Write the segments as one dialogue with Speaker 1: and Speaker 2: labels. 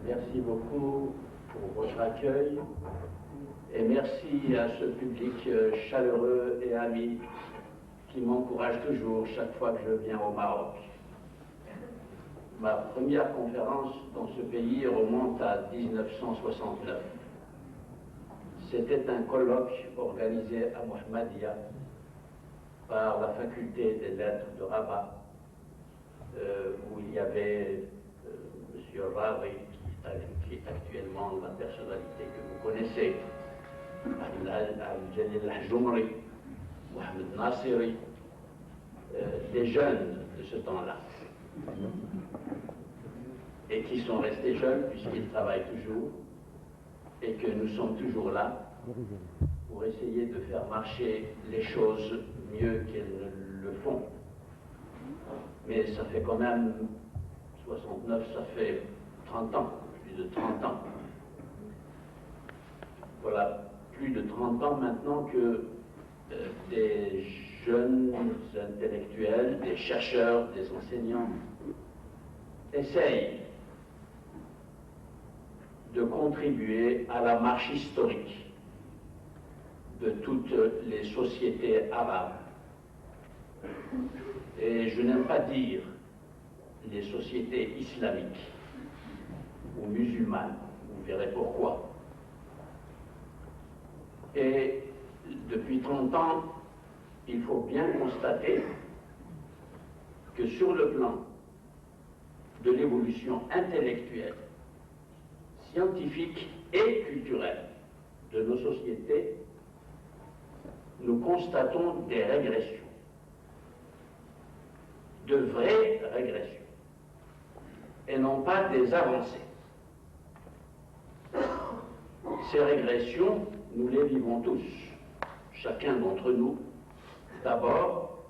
Speaker 1: Merci beaucoup pour votre accueil et merci à ce public chaleureux et ami qui m'encourage toujours chaque fois que je viens au Maroc. Ma première conférence dans ce pays remonte à 1969. C'était un colloque organisé à Mohammedia par la faculté des lettres de Rabat, où il y avait M. Ravi, qui est actuellement la personnalité que vous connaissez, Al-Jalil Al-Jumri, Mohamed Nasiri, des jeunes de ce temps-là, et qui sont restés jeunes puisqu'ils travaillent toujours, et que nous sommes toujours là pour essayer de faire marcher les choses mieux qu'elles ne le font. Mais ça fait quand même 69, ça fait 30 ans, plus de 30 ans. Voilà, plus de 30 ans maintenant que des jeunes intellectuels, des chercheurs, des enseignants essayent de contribuer à la marche historique de toutes les sociétés arabes. Et je n'aime pas dire les sociétés islamiques ou musulmanes, vous verrez pourquoi. Et depuis 30 ans, il faut bien constater que sur le plan de l'évolution intellectuelle, scientifique et culturelle de nos sociétés, nous constatons des régressions, de vraies régressions, et non pas des avancées. Ces régressions, nous les vivons tous, chacun d'entre nous, d'abord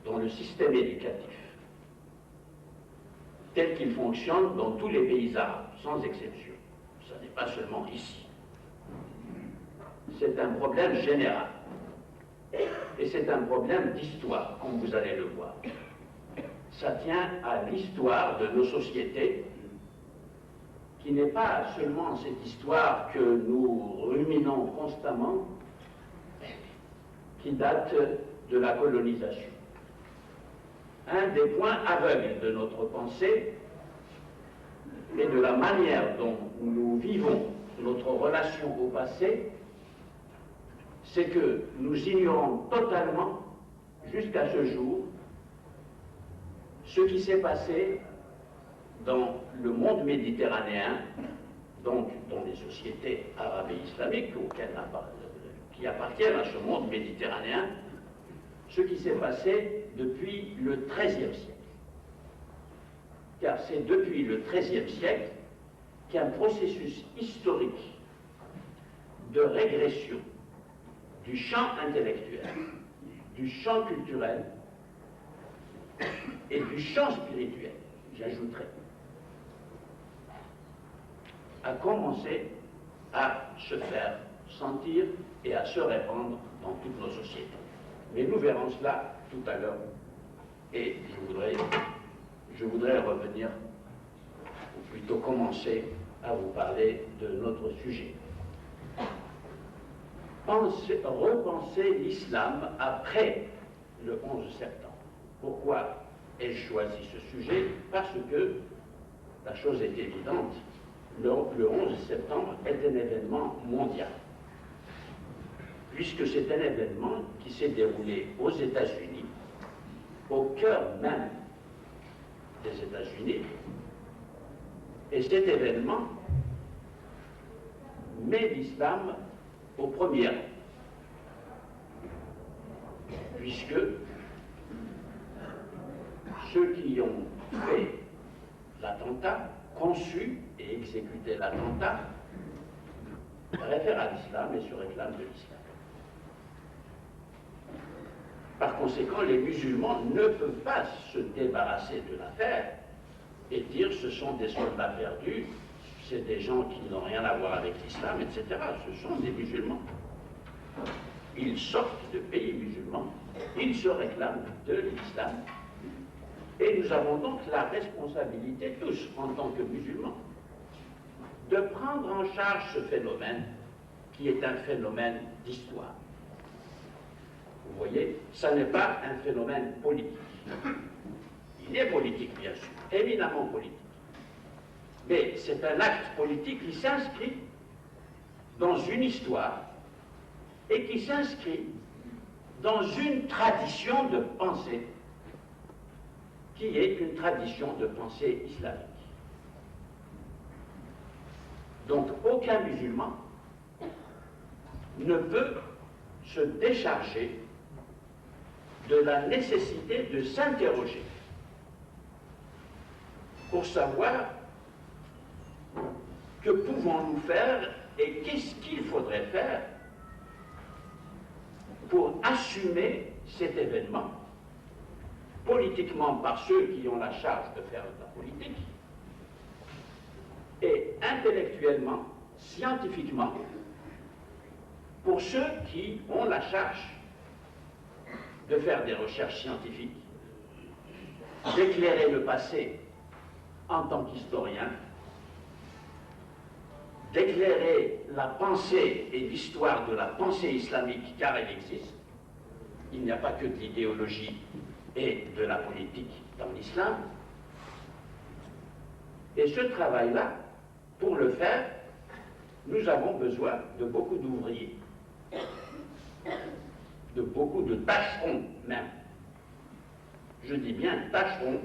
Speaker 1: dans le système éducatif, tel qu'il fonctionne dans tous les pays arabes, sans exception. Ce n'est pas seulement ici. C'est un problème général. Et c'est un problème d'histoire, comme vous allez le voir. Ça tient à l'histoire de nos sociétés, qui n'est pas seulement cette histoire que nous ruminons constamment, qui date de la colonisation. Un des points aveugles de notre pensée et de la manière dont nous vivons notre relation au passé, c'est que nous ignorons totalement, jusqu'à ce jour, ce qui s'est passé dans le monde méditerranéen, donc dans les sociétés arabes et islamiques qui appartiennent à ce monde méditerranéen, ce qui s'est passé depuis le XIIIe siècle. Car c'est depuis le XIIIe siècle qu'un processus historique de régression du champ intellectuel, du champ culturel et du champ spirituel, j'ajouterai, a commencé à se faire sentir et à se répandre dans toutes nos sociétés. Mais nous verrons cela tout à l'heure et je voudrais revenir, ou plutôt commencer à vous parler de notre sujet. Repenser l'islam après le 11 septembre. Pourquoi ai-je choisi ce sujet? Parce que la chose est évidente, le 11 septembre est un événement mondial, puisque c'est un événement qui s'est déroulé aux États-Unis, au cœur même des États-Unis, et cet événement met l'islam au premier rang, puisque ceux qui ont fait l'attentat, conçu et exécuté l'attentat, réfèrent à l'islam et se réclament de l'islam. Par conséquent, les musulmans ne peuvent pas se débarrasser de l'affaire et dire ce sont des soldats perdus, c'est des gens qui n'ont rien à voir avec l'islam, etc. Ce sont des musulmans. Ils sortent de pays musulmans, ils se réclament de l'islam. Et nous avons donc la responsabilité, tous, en tant que musulmans, de prendre en charge ce phénomène qui est un phénomène d'histoire. Vous voyez, ça n'est pas un phénomène politique. Il est politique, bien sûr, éminemment politique. Mais c'est un acte politique qui s'inscrit dans une histoire et qui s'inscrit dans une tradition de pensée qui est une tradition de pensée islamique. Donc aucun musulman ne peut se décharger de la nécessité de s'interroger pour savoir que pouvons-nous faire et qu'est-ce qu'il faudrait faire pour assumer cet événement, politiquement par ceux qui ont la charge de faire de la politique, et intellectuellement, scientifiquement, pour ceux qui ont la charge de faire des recherches scientifiques, d'éclairer le passé en tant qu'historien, d'éclairer la pensée et l'histoire de la pensée islamique, car elle existe. Il n'y a pas que de l'idéologie et de la politique dans l'islam. Et ce travail-là, pour le faire, nous avons besoin de beaucoup d'ouvriers, de beaucoup de tâcherons même. Je dis bien tâcherons,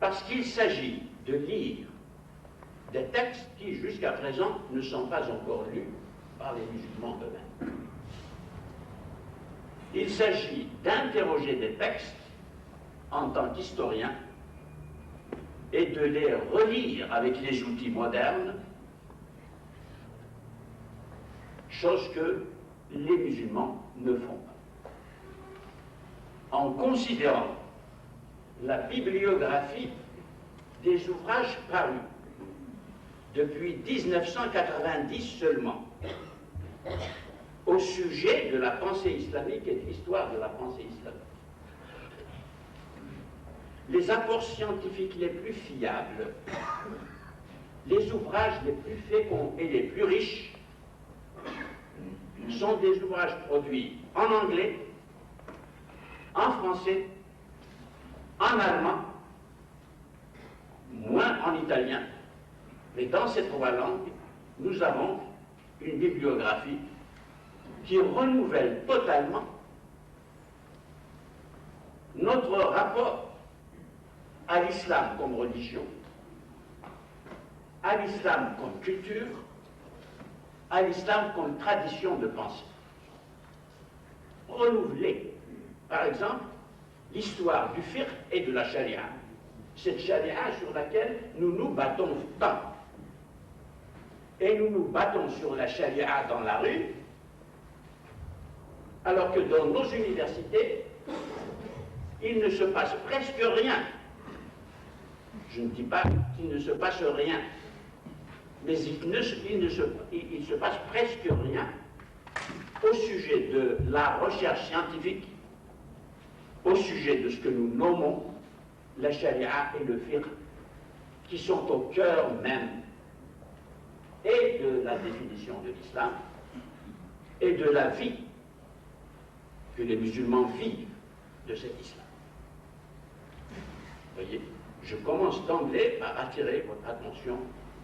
Speaker 1: parce qu'il s'agit de lire des textes qui, jusqu'à présent, ne sont pas encore lus par les musulmans eux-mêmes. Il s'agit d'interroger des textes en tant qu'historien et de les relire avec les outils modernes, chose que les musulmans ne font pas. En considérant la bibliographie des ouvrages parus depuis 1990 seulement au sujet de la pensée islamique et de l'histoire de la pensée islamique. Les apports scientifiques les plus fiables, les ouvrages les plus féconds et les plus riches sont des ouvrages produits en anglais, en français, en allemand, moins en italien, mais dans ces trois langues, nous avons une bibliographie qui renouvelle totalement notre rapport à l'islam comme religion, à l'islam comme culture, à l'islam comme tradition de pensée. Renouveler, par exemple, l'histoire du fiqh et de la charia. Cette charia sur laquelle nous nous battons tant. Et nous nous battons sur la charia dans la rue, alors que dans nos universités, il ne se passe presque rien. Je ne dis pas qu'il ne se passe rien, mais il se passe presque rien au sujet de la recherche scientifique, au sujet de ce que nous nommons la charia et le fiqh, qui sont au cœur même et de la définition de l'islam et de la vie que les musulmans vivent de cet islam. Vous voyez, je commence d'emblée par attirer votre attention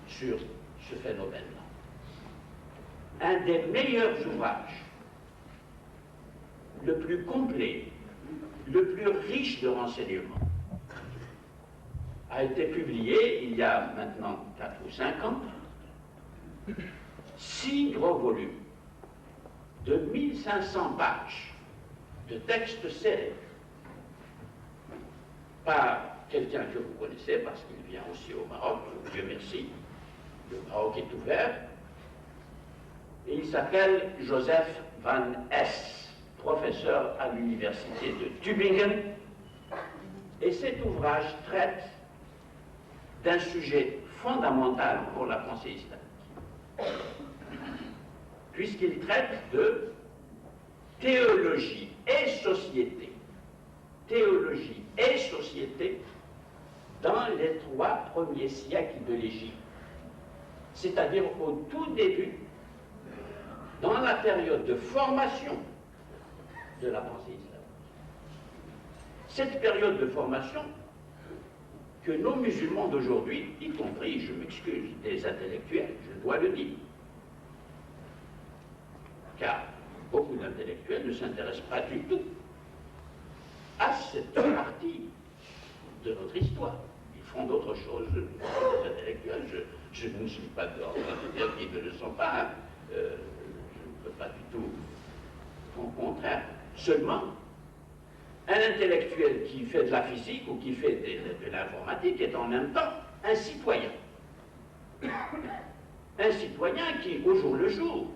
Speaker 1: sur ce phénomène-là. Un des meilleurs ouvrages, le plus complet, le plus riche de renseignements, a été publié il y a maintenant 4 ou 5 ans, 6 gros volumes de 1500 pages de textes serrés par quelqu'un que vous connaissez parce qu'il vient aussi au Maroc, Dieu merci, le Maroc est ouvert, et il s'appelle Joseph Van Hess, professeur à l'université de Tübingen, et cet ouvrage traite d'un sujet fondamental pour la pensée islamique, puisqu'il traite de théologie et société. Théologie et société dans les 3 premiers siècles de l'Égypte. c'est-à-dire au tout début, dans la période de formation de la pensée islamique. Cette période de formation que nos musulmans d'aujourd'hui, y compris, je m'excuse, des intellectuels, je dois le dire, car beaucoup d'intellectuels ne s'intéressent pas du tout à cette partie de notre histoire. Ils font d'autres choses, les intellectuels, je ne suis pas d'ordre de dire qu'ils ne le sont pas, hein. Je ne peux pas du tout, au contraire. Seulement, un intellectuel qui fait de la physique ou qui fait de l'informatique est en même temps un citoyen. Un citoyen qui, au jour le jour,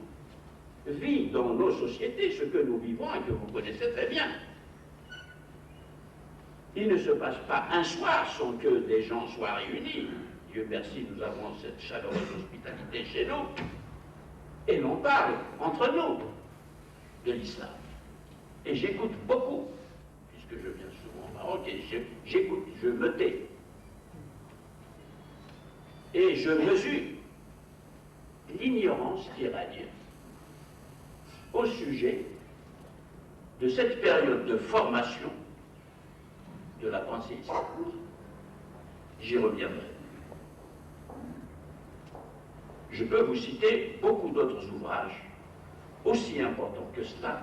Speaker 1: vit dans nos sociétés ce que nous vivons et que vous connaissez très bien. Il ne se passe pas un soir sans que des gens soient réunis. Dieu merci, nous avons cette chaleureuse hospitalité chez nous. Et l'on parle entre nous de l'islam. Et j'écoute beaucoup, puisque je viens souvent au Maroc, et j'écoute, je me tais. Et je mesure l'ignorance qui règne au sujet de cette période de formation de la pensée islamique. J'y reviendrai. Je peux vous citer beaucoup d'autres ouvrages aussi importants que cela,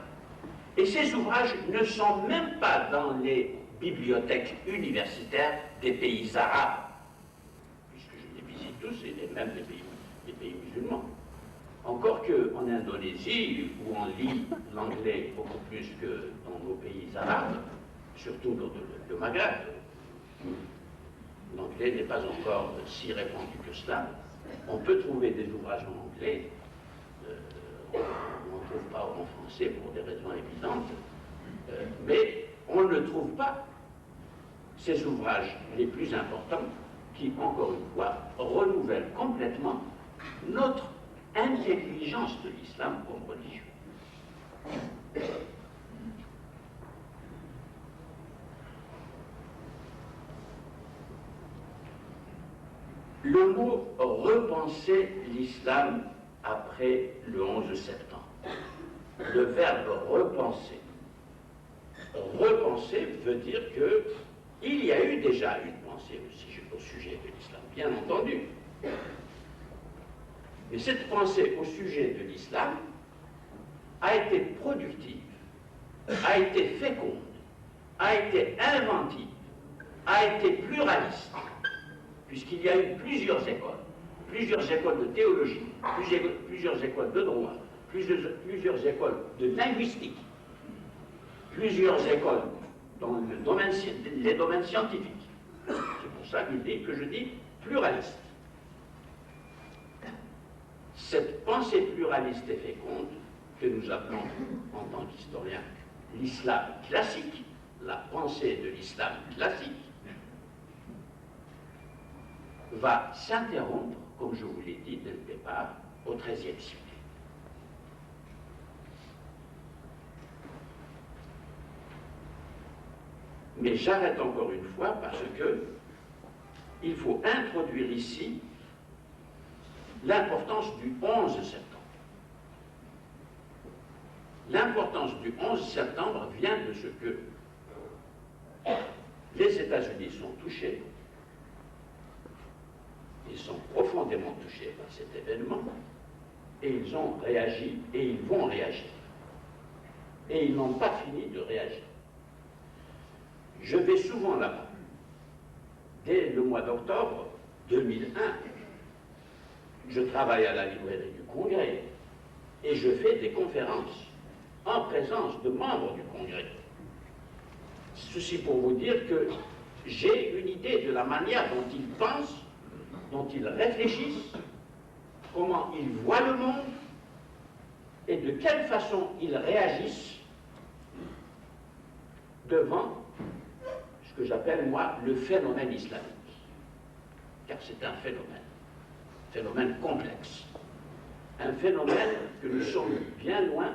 Speaker 1: et ces ouvrages ne sont même pas dans les bibliothèques universitaires des pays arabes, puisque je les visite tous, et même des pays musulmans. Encore qu'en Indonésie, où on lit l'anglais beaucoup plus que dans nos pays arabes, surtout dans le Maghreb, l'anglais n'est pas encore si répandu que cela. On peut trouver des ouvrages en anglais, on n'en trouve pas en français pour des raisons évidentes, mais on ne trouve pas ces ouvrages les plus importants qui, encore une fois, renouvellent complètement notre intelligence de l'islam comme religion. Le mot « repenser l'islam » après le 11 septembre, le verbe « repenser ». Repenser veut dire qu'il y a eu déjà une pensée au sujet de l'islam, bien entendu. Mais cette pensée au sujet de l'islam a été productive, a été féconde, a été inventive, a été pluraliste, puisqu'il y a eu plusieurs écoles de théologie, plusieurs écoles de droit, plusieurs écoles de linguistique, plusieurs écoles dans les domaines scientifiques. C'est pour ça que je dis pluraliste. Cette pensée pluraliste et féconde, que nous appelons en tant qu'historiens l'islam classique, la pensée de l'islam classique, va s'interrompre, comme je vous l'ai dit dès le départ, au XIIIe siècle. Mais j'arrête encore une fois parce que il faut introduire ici l'importance du 11 septembre. L'importance du 11 septembre vient de ce que les États-Unis sont touchés, ils sont profondément touchés par cet événement, et ils ont réagi, et ils vont réagir. Et ils n'ont pas fini de réagir. Je vais souvent là-bas. Dès le mois d'octobre 2001, je travaille à la librairie du Congrès et je fais des conférences en présence de membres du Congrès. Ceci pour vous dire que j'ai une idée de la manière dont ils pensent, dont ils réfléchissent, comment ils voient le monde et de quelle façon ils réagissent devant ce que j'appelle, moi, le phénomène islamique. Car c'est un phénomène complexe. Un phénomène que nous sommes bien loin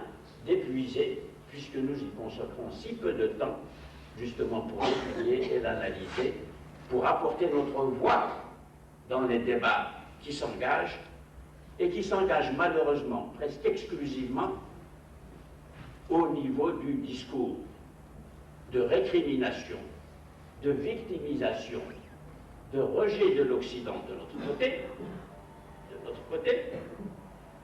Speaker 1: d'épuiser, puisque nous y consacrons si peu de temps, justement pour l'étudier et l'analyser, pour apporter notre voix dans les débats qui s'engagent et qui s'engage malheureusement presque exclusivement au niveau du discours de récrimination, de victimisation, de rejet de l'Occident de notre côté,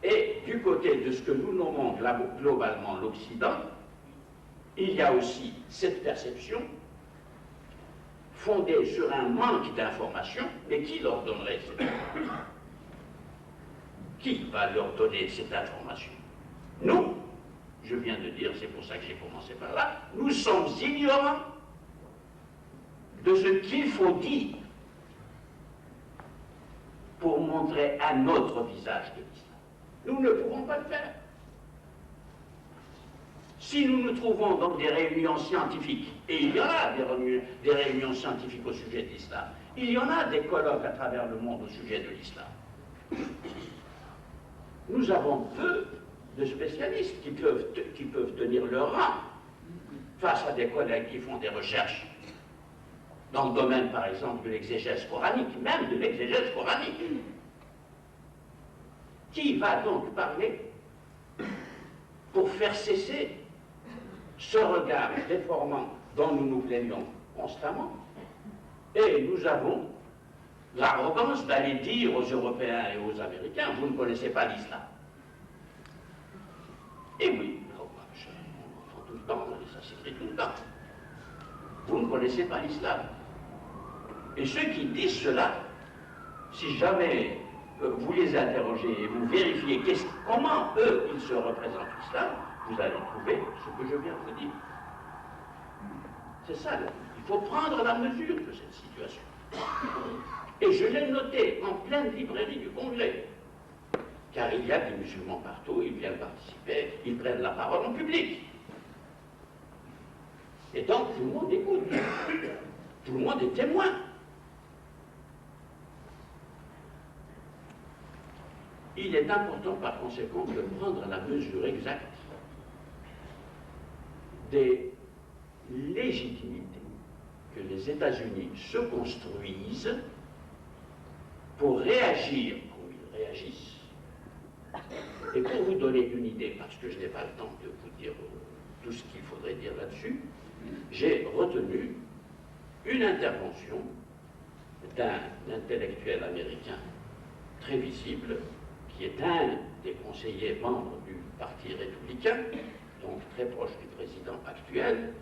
Speaker 1: et du côté de ce que nous nommons globalement l'Occident, il y a aussi cette perception fondée sur un manque d'information, mais qui leur donnerait cette information? Qui va leur donner cette information? Nous, je viens de dire, c'est pour ça que j'ai commencé par là, nous sommes ignorants de ce qu'il faut dire pour montrer un autre visage de l'islam. Nous ne pouvons pas le faire. Si nous nous trouvons dans des réunions scientifiques, et il y en a des réunions scientifiques au sujet de l'islam, il y en a des colloques à travers le monde au sujet de l'islam, nous avons peu de spécialistes qui peuvent tenir leur rang face à des collègues qui font des recherches dans le domaine, par exemple, de l'exégèse coranique, même de l'exégèse coranique. Qui va donc parler pour faire cesser ce regard déformant dont nous nous plaignons constamment? Et nous avons l'arrogance d'aller dire aux Européens et aux Américains, vous ne connaissez pas l'islam. Et oui, on entend tout le temps, ça s'écrit tout le temps. Vous ne connaissez pas l'islam. Et ceux qui disent cela, si jamais vous les interrogez et vous vérifiez comment eux, ils se représentent l'islam, vous allez trouver ce que je viens de vous dire. C'est ça, il faut prendre la mesure de cette situation. Et je l'ai noté en pleine librairie du Congrès, car il y a des musulmans partout, ils viennent participer, ils prennent la parole en public. Et donc tout le monde écoute, tout le monde est témoin. Il est important par conséquent de prendre la mesure exacte des légitimités que les États-Unis se construisent pour réagir comme ils réagissent. Et pour vous donner une idée, parce que je n'ai pas le temps de vous dire tout ce qu'il faudrait dire là-dessus, j'ai retenu une intervention d'un intellectuel américain très visible, qui est un des conseillers membres du Parti républicain, donc très proche du président actuel,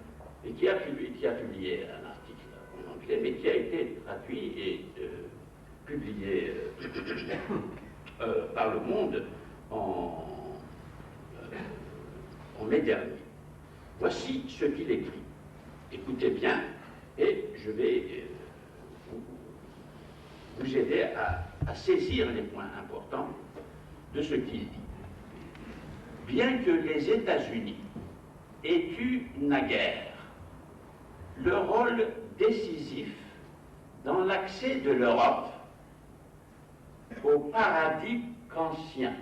Speaker 1: et qui a publié un article en anglais, mais qui a été traduit et publié par Le Monde en mai dernier. Voici ce qu'il écrit. Écoutez bien, et je vais vous aider à saisir les points importants de ce qu'il dit. Bien que les États-Unis aient eu naguère le rôle décisif dans l'accès de l'Europe au paradis kantien.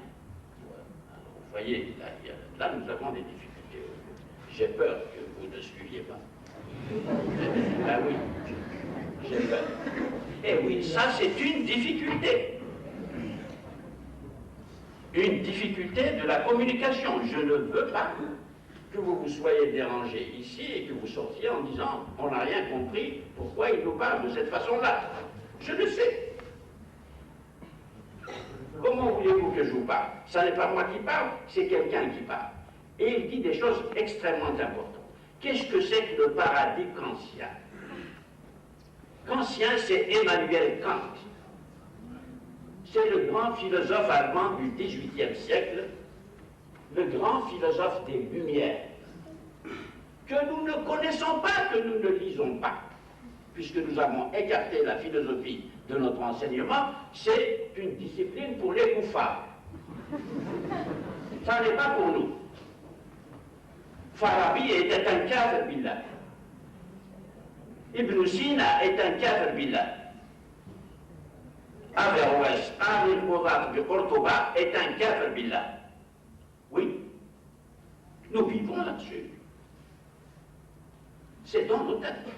Speaker 1: Vous voyez, là nous avons des difficultés. J'ai peur que vous ne suiviez pas. Ah oui, j'ai peur. Et oui, ça c'est une difficulté. Une difficulté de la communication. Je ne veux pas que vous vous soyez dérangés ici et que vous sortiez en disant « on n'a rien compris, pourquoi il nous parle de cette façon-là » Je le sais. Comment voulez-vous que je vous parle? Ce n'est pas moi qui parle, c'est quelqu'un qui parle. Et il dit des choses extrêmement importantes. Qu'est-ce que c'est que le paradis kantien? Kantien, c'est Emmanuel Kant. C'est le grand philosophe allemand du XVIIIe siècle, le grand philosophe des Lumières, que nous ne connaissons pas, que nous ne lisons pas, puisque nous avons écarté la philosophie de notre enseignement. C'est une discipline pour les koufars. Ça n'est pas pour nous. Farabi était un kafir billah. Ibn Sina est un kafir billah. Averroès, Henri Mourad de Cordoba est un kafir billah. Oui, nous vivons là-dessus. C'est dans nos têtes.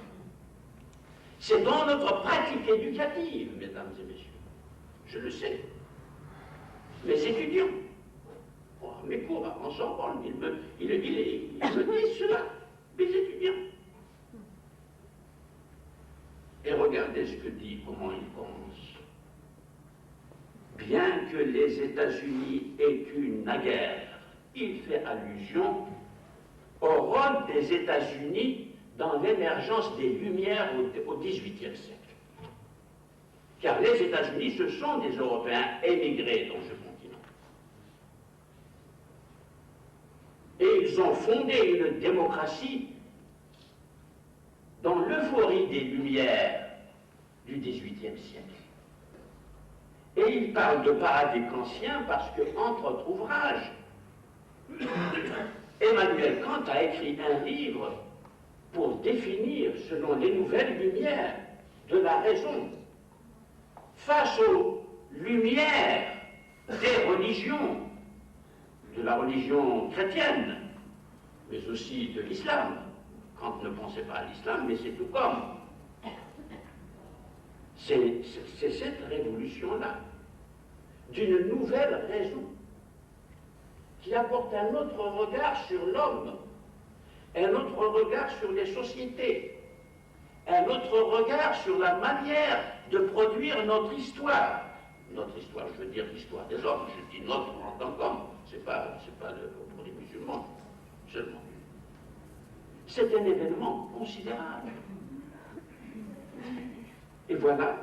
Speaker 1: C'est dans notre pratique éducative, mesdames et messieurs. Je le sais. mes étudiants. Oh, mes cours en Sorbonne, ils me disent cela, mes étudiants. Et regardez ce que dit, comment il commence. Bien que les États-Unis aient eu naguère, il fait allusion au rôle des États-Unis dans l'émergence des Lumières au XVIIIe siècle. Car les États-Unis, ce sont des Européens émigrés dans ce continent. Et ils ont fondé une démocratie dans l'euphorie des Lumières du XVIIIe siècle. Et il parle de paradigme ancien parce que, entre autres ouvrages, Emmanuel Kant a écrit un livre pour définir, selon les nouvelles lumières, de la raison face aux lumières des religions, de la religion chrétienne, mais aussi de l'islam. Kant ne pensait pas à l'islam, mais c'est tout comme. C'est cette révolution-là, d'une nouvelle raison, qui apporte un autre regard sur l'homme, un autre regard sur les sociétés, un autre regard sur la manière de produire notre histoire. Notre histoire, je veux dire l'histoire des hommes, je dis notre en tant qu'homme, c'est pas pour les musulmans seulement. C'est un événement considérable. Et voilà,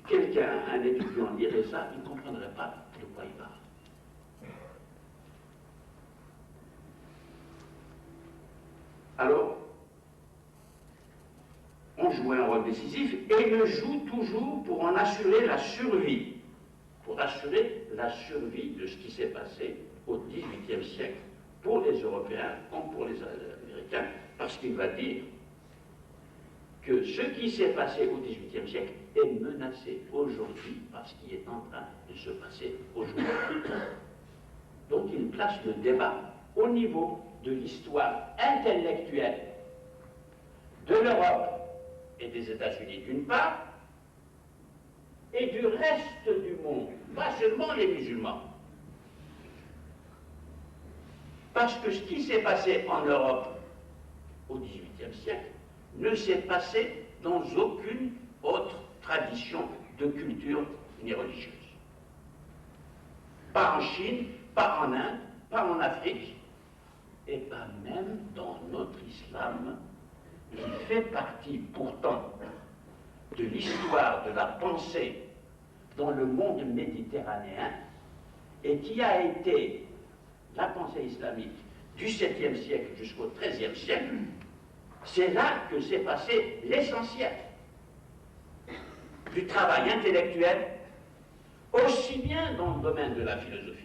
Speaker 1: quelqu'un, un étudiant lirait ça, il ne comprendrait pas de quoi il parle. Alors, on joue un rôle décisif et le joue toujours pour en assurer la survie, pour assurer la survie de ce qui s'est passé au XVIIIe siècle pour les Européens comme pour les Américains, parce qu'il va dire que ce qui s'est passé au XVIIIe siècle est menacé aujourd'hui par ce qui est en train de se passer aujourd'hui. Donc il place le débat au niveau de l'histoire intellectuelle de l'Europe et des États-Unis d'une part, et du reste du monde, pas seulement les musulmans. Parce que ce qui s'est passé en Europe au XVIIIe siècle ne s'est passé dans aucune autre tradition de culture ni religieuse. Pas en Chine, pas en Inde, pas en Afrique, et pas même dans notre islam, qui fait partie pourtant de l'histoire de la pensée dans le monde méditerranéen, et qui a été la pensée islamique du 7e siècle jusqu'au 13e siècle. C'est là que s'est passé l'essentiel du travail intellectuel, aussi bien dans le domaine de la philosophie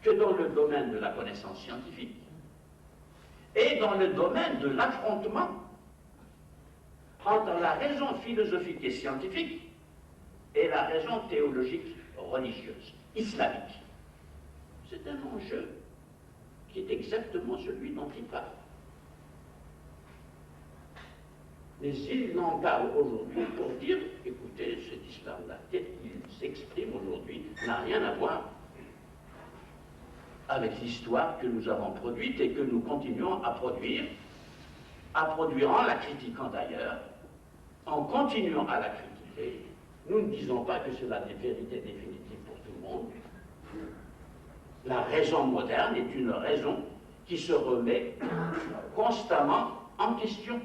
Speaker 1: que dans le domaine de la connaissance scientifique et dans le domaine de l'affrontement entre la raison philosophique et scientifique et la raison théologique religieuse, islamique. C'est un enjeu qui est exactement celui dont il parle. Mais il n'en parle aujourd'hui pour dire, écoutez, cet islam-là, tel qu'il s'exprime aujourd'hui, n'a rien à voir avec l'histoire que nous avons produite et que nous continuons à produire en la critiquant d'ailleurs, en continuant à la critiquer. Nous ne disons pas que c'est la vérité définitive pour tout le monde. La raison moderne est une raison qui se remet constamment en question,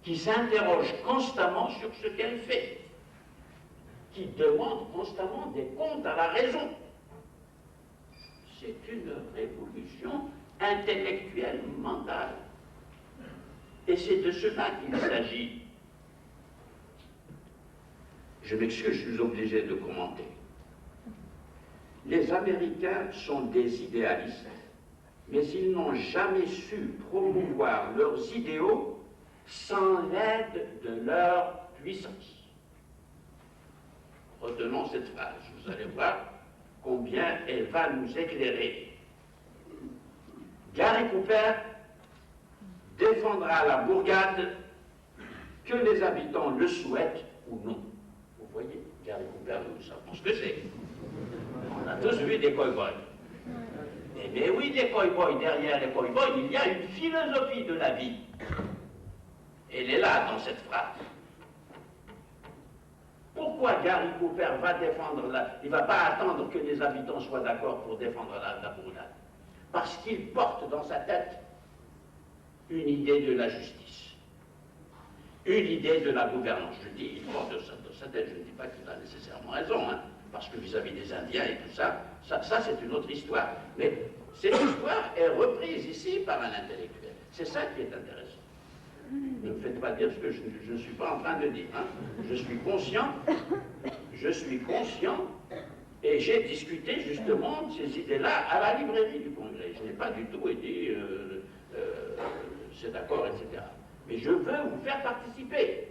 Speaker 1: qui s'interroge constamment sur ce qu'elle fait, qui demande constamment des comptes à la raison. C'est une révolution intellectuelle, mentale. Et c'est de cela qu'il s'agit. Je m'excuse, je suis obligé de commenter. Les Américains sont des idéalistes, mais ils n'ont jamais su promouvoir leurs idéaux sans l'aide de leur puissance. Retenons cette phrase, vous allez voir combien elle va nous éclairer. Gary Cooper défendra la bourgade que les habitants le souhaitent ou non. Vous voyez, Gary Cooper, nous savons ce que c'est. On a tous vu des cow-boys. Eh bien oui, des cow-boys, derrière les cow-boys, il y a une philosophie de la vie. Elle est là dans cette phrase. Pourquoi Gary Cooper va défendre il ne va pas attendre que les habitants soient d'accord pour défendre la bourgade? Parce qu'il porte dans sa tête une idée de la justice, une idée de la gouvernance. Je dis, il porte dans sa tête, je ne dis pas qu'il a nécessairement raison, hein, parce que vis-à-vis des Indiens et tout ça, ça c'est une autre histoire. Mais cette histoire est reprise ici par un intellectuel. C'est ça qui est intéressant. Ne me faites pas dire ce que je ne suis pas en train de dire. Hein. Je suis conscient, et j'ai discuté justement de ces idées-là à la librairie du Congrès. Je n'ai pas du tout été c'est d'accord, etc. Mais je veux vous faire participer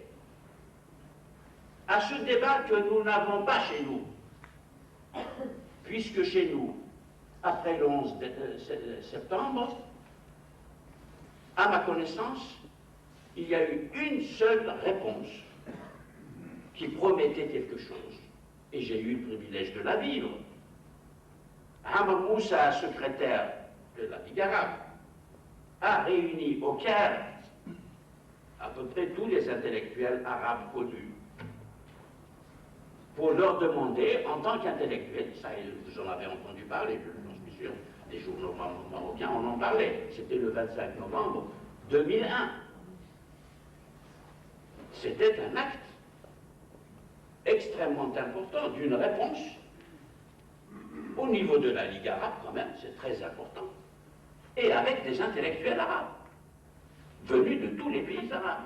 Speaker 1: à ce débat que nous n'avons pas chez nous. Puisque chez nous, après le 11 septembre, à ma connaissance, il y a eu une seule réponse qui promettait quelque chose. Et j'ai eu le privilège de la vivre. Amr Moussa, secrétaire de la Ligue arabe, a réuni au Caire à peu près tous les intellectuels arabes connus pour leur demander, en tant qu'intellectuels, ça vous en avez entendu parler, je suis sûr, les journaux marocains en ont parlé, c'était le 25 novembre 2001. C'était un acte extrêmement important d'une réponse au niveau de la Ligue arabe, quand même, c'est très important, et avec des intellectuels arabes, venus de tous les pays arabes.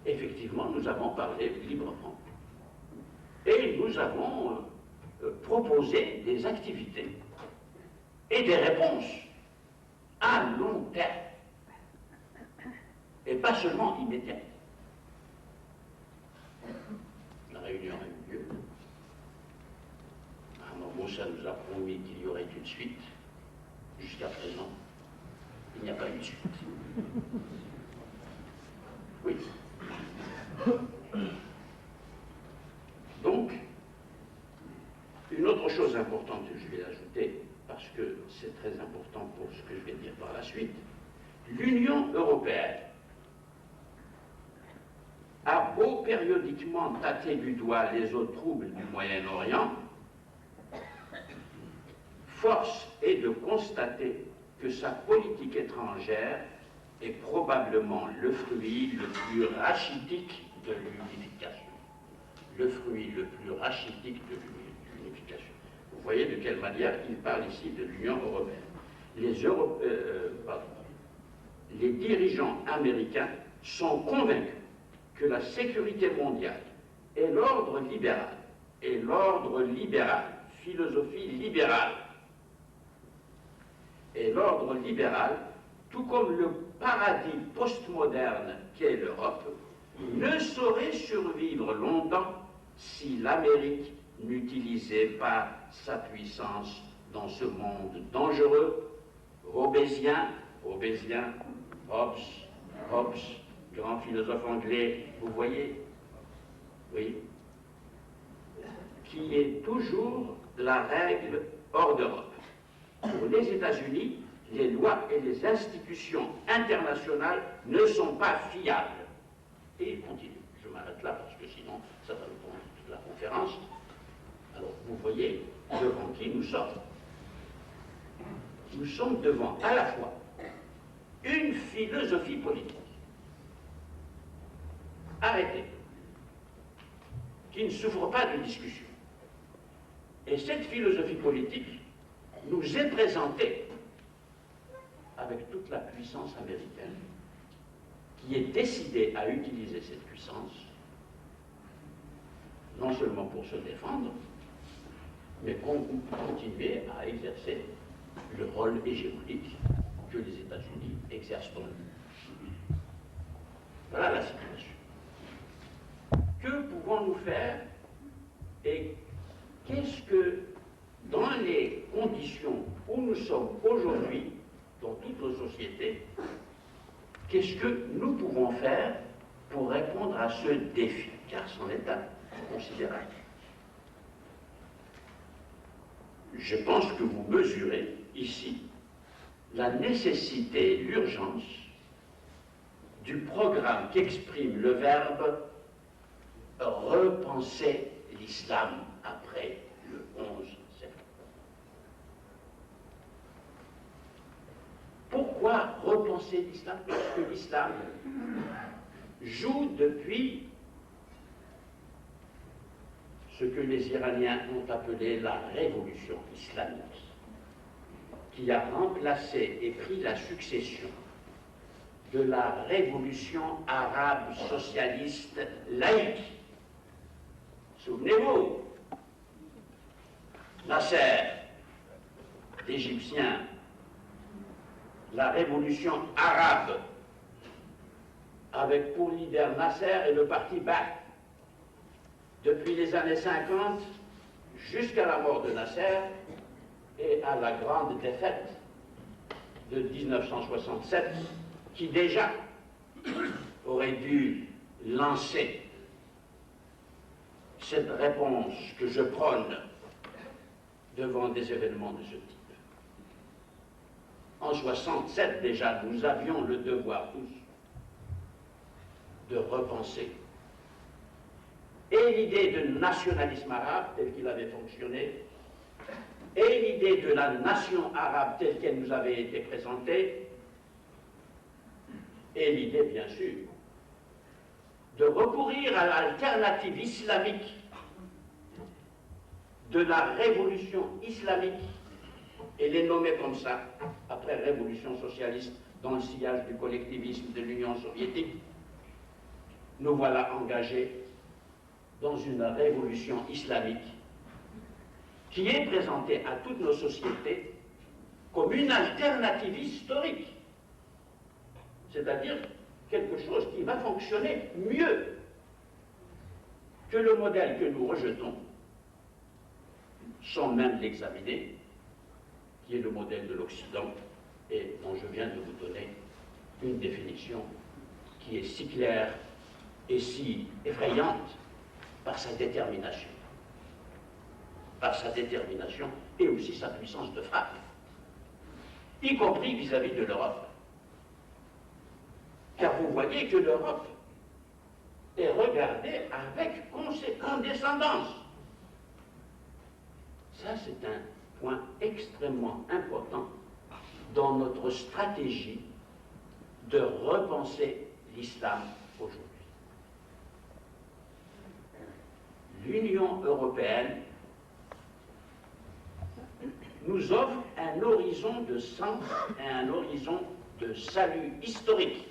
Speaker 1: Effectivement, nous avons parlé librement. Et nous avons proposé des activités et des réponses à long terme, et pas seulement immédiates. La réunion a eu lieu. Amr Moussa nous a promis qu'il y aurait une suite. Jusqu'à présent, il n'y a pas eu de suite. Oui. Donc, une autre chose importante que je vais ajouter, parce que c'est très important pour ce que je vais dire par la suite, l'Union européenne a beau périodiquement tâter du doigt les eaux troubles du Moyen-Orient, force est de constater que sa politique étrangère est probablement le fruit le plus rachitique de l'unification. Le fruit le plus rachitique de l'unification. Vous voyez de quelle manière il parle ici de l'Union européenne. Les dirigeants américains sont convaincus que la sécurité mondiale et l'ordre libéral, philosophie libérale, et l'ordre libéral, tout comme le paradis postmoderne qu'est l'Europe, ne saurait survivre longtemps si l'Amérique n'utilisait pas sa puissance dans ce monde dangereux. Hobbes, grand philosophe anglais, vous voyez, oui, qui est toujours la règle hors d'Europe. Pour les États-Unis, les lois et les institutions internationales ne sont pas fiables. Et il continue. Je m'arrête là parce que sinon, ça va nous prendre toute la conférence. Alors, vous voyez devant qui nous sommes. Nous sommes devant à la fois une philosophie politique arrêtée, qui ne souffre pas de discussion. Et cette philosophie politique nous est présentée avec toute la puissance américaine, qui est décidée à utiliser cette puissance, non seulement pour se défendre, mais pour continuer à exercer le rôle hégémonique que les États-Unis exercent dans le monde. Voilà la situation. Que pouvons-nous faire et qu'est-ce que, dans les conditions où nous sommes aujourd'hui, dans toutes nos sociétés, qu'est-ce que nous pouvons faire pour répondre à ce défi, car c'en est un considérable. je pense que vous mesurez ici la nécessité, l'urgence du programme qu'exprime le verbe repenser l'islam après le 11 septembre. Pourquoi repenser l'islam? Parce que l'islam joue depuis ce que les Iraniens ont appelé la révolution islamique, qui a remplacé et pris la succession de la révolution arabe socialiste laïque. Souvenez-vous, Nasser, l'Égyptien, la révolution arabe, avec pour leader Nasser et le parti Ba'ath, depuis les années 50 jusqu'à la mort de Nasser et à la grande défaite de 1967, qui déjà aurait dû lancer cette réponse que je prône devant des événements de ce type. En 1967 déjà, nous avions le devoir tous de repenser et l'idée de nationalisme arabe tel qu'il avait fonctionné, et l'idée de la nation arabe telle qu'elle nous avait été présentée, et l'idée, bien sûr, de recourir à l'alternative islamique de la révolution islamique, et les nommer comme ça, après révolution socialiste, dans le sillage du collectivisme de l'Union soviétique. Nous voilà engagés dans une révolution islamique qui est présentée à toutes nos sociétés comme une alternative historique, c'est-à-dire quelque chose qui va fonctionner mieux que le modèle que nous rejetons, sans même l'examiner, qui est le modèle de l'Occident, et dont je viens de vous donner une définition qui est si claire et si effrayante par sa détermination. Par sa détermination et aussi sa puissance de frappe, y compris vis-à-vis de l'Europe. Car vous voyez que l'Europe est regardée avec condescendance. Ça, c'est un point extrêmement important dans notre stratégie de repenser l'islam aujourd'hui. L'Union européenne nous offre un horizon de sens et un horizon de salut historique,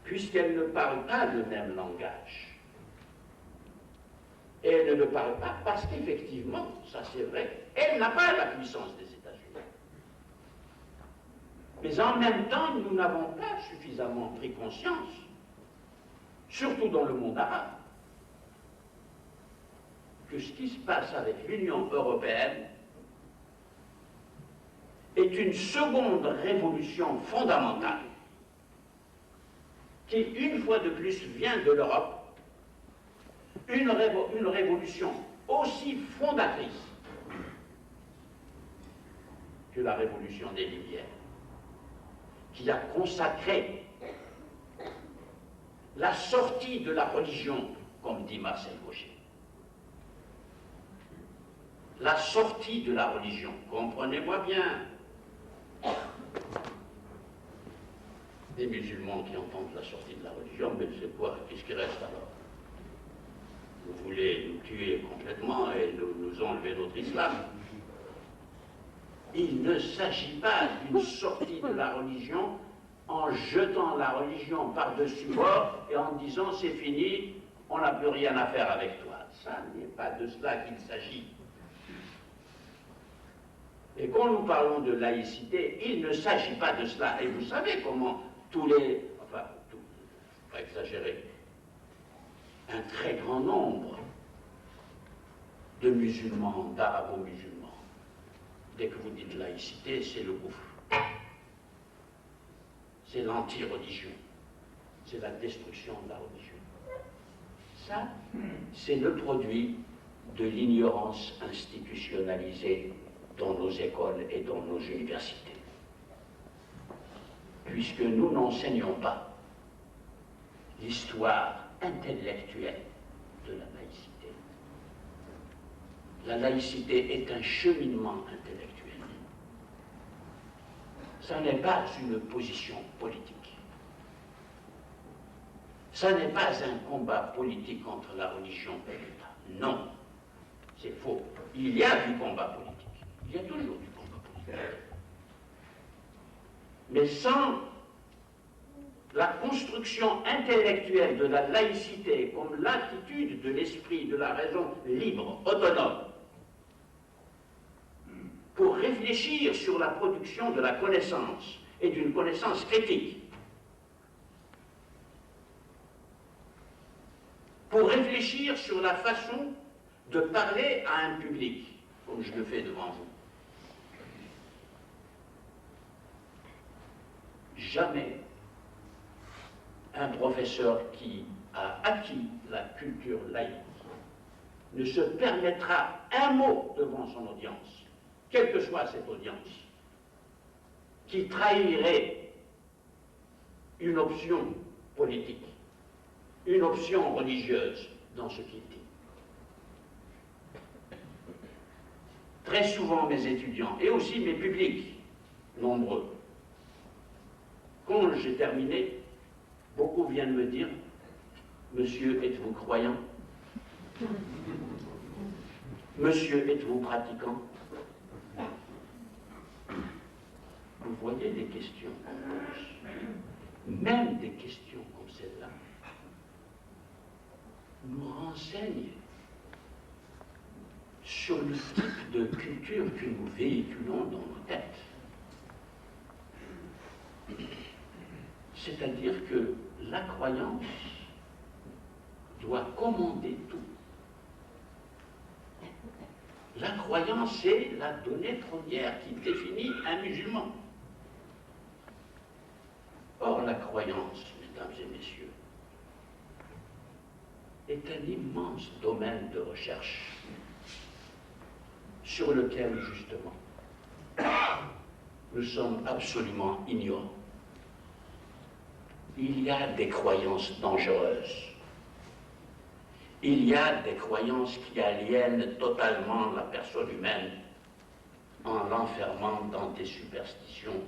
Speaker 1: puisqu'elle ne parle pas le même langage. Et elle ne le parle pas parce qu'effectivement, ça c'est vrai, elle n'a pas la puissance des États-Unis. Mais en même temps, nous n'avons pas suffisamment pris conscience, surtout dans le monde arabe, que ce qui se passe avec l'Union européenne est une seconde révolution fondamentale qui, une fois de plus, vient de l'Europe, une révolution aussi fondatrice que la révolution des Lumières, qui a consacré la sortie de la religion, comme dit Marcel Gauchet. La sortie de la religion, comprenez-moi bien. Des musulmans qui entendent la sortie de la religion, mais c'est quoi? Qu'est-ce qui reste alors? Vous voulez nous tuer complètement et nous enlever notre islam? Il ne s'agit pas d'une sortie de la religion en jetant la religion par-dessus bord et en disant c'est fini, on n'a plus rien à faire avec toi. Ça n'est pas de cela qu'il s'agit. Et quand nous parlons de laïcité, il ne s'agit pas de cela. Et vous savez comment tous les... Enfin, il ne faut pas exagérer. Un très grand nombre de musulmans, d'arabo-musulmans, dès que vous dites laïcité, c'est le gouffre. C'est l'anti-religion. C'est la destruction de la religion. Ça, c'est le produit de l'ignorance institutionnalisée dans nos écoles et dans nos universités. Puisque nous n'enseignons pas l'histoire intellectuelle de la laïcité. La laïcité est un cheminement intellectuel. Ça n'est pas une position politique. Ça n'est pas un combat politique entre la religion et l'État. Non, c'est faux. Il y a du combat politique. Il y a toujours du combat politique. Mais sans la construction intellectuelle de la laïcité comme l'attitude de l'esprit, de la raison libre, autonome, pour réfléchir sur la production de la connaissance et d'une connaissance critique, pour réfléchir sur la façon de parler à un public, comme je le fais devant vous. Jamais un professeur qui a acquis la culture laïque ne se permettra un mot devant son audience, quelle que soit cette audience, qui trahirait une option politique, une option religieuse dans ce qu'il dit. Très souvent, mes étudiants, et aussi mes publics, nombreux, quand j'ai terminé, beaucoup viennent me dire « Monsieur, êtes-vous croyant? Monsieur, êtes-vous pratiquant ?» Vous voyez des questions qu'on pose, même des questions comme celle-là, nous renseignent sur le type de culture que nous véhiculons dans nos têtes. C'est-à-dire que la croyance doit commander tout. La croyance est la donnée première qui définit un musulman. Or, la croyance, mesdames et messieurs, est un immense domaine de recherche sur lequel, justement, nous sommes absolument ignorants. Il y a des croyances dangereuses. Il y a des croyances qui aliènent totalement la personne humaine en l'enfermant dans des superstitions,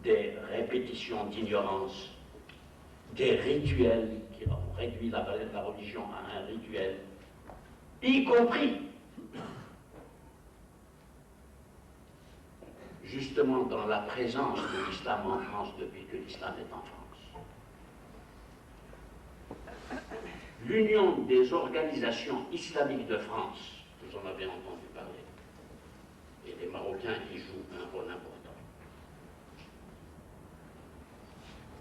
Speaker 1: des répétitions d'ignorance, des rituels qui ont réduit la religion à un rituel, y compris justement dans la présence de l'islam en France depuis que l'islam est en France. L'Union des organisations islamiques de France, vous en avez entendu parler, et les Marocains y jouent un rôle important,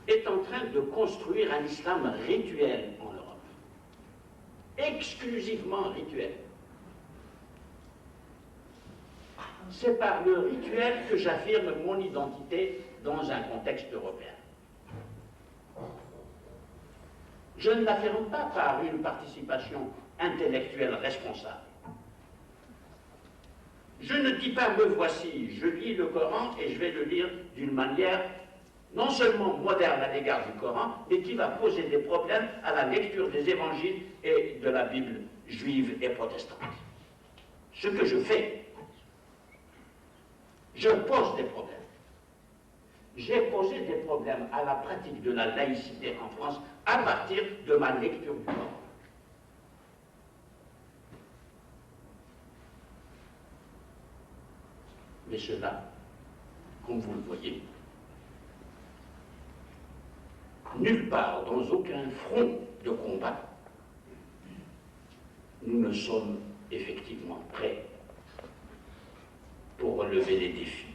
Speaker 1: est en train de construire un islam rituel en Europe, exclusivement rituel. C'est par le rituel que j'affirme mon identité dans un contexte européen. Je ne l'affirme pas par une participation intellectuelle responsable. Je ne dis pas « me voici », je lis le Coran et je vais le lire d'une manière non seulement moderne à l'égard du Coran, mais qui va poser des problèmes à la lecture des évangiles et de la Bible juive et protestante. Ce que je fais, je pose des problèmes. J'ai posé des problèmes à la pratique de la laïcité en France à partir de ma lecture du Coran. Mais cela, comme vous le voyez, nulle part, dans aucun front de combat, nous ne sommes effectivement prêts pour relever les défis.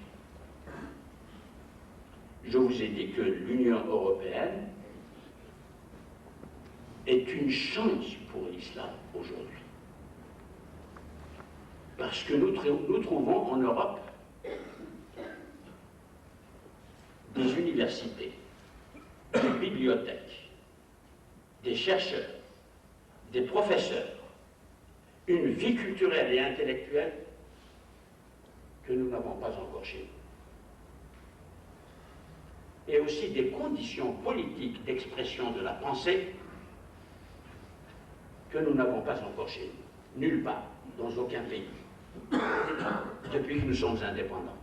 Speaker 1: Je vous ai dit que l'Union européenne est une chance pour l'islam aujourd'hui. Parce que nous trouvons en Europe des universités, des bibliothèques, des chercheurs, des professeurs, une vie culturelle et intellectuelle que nous n'avons pas encore chez nous. Et aussi des conditions politiques d'expression de la pensée que nous n'avons pas encore chez nous. Nulle part, dans aucun pays, depuis que nous sommes indépendants.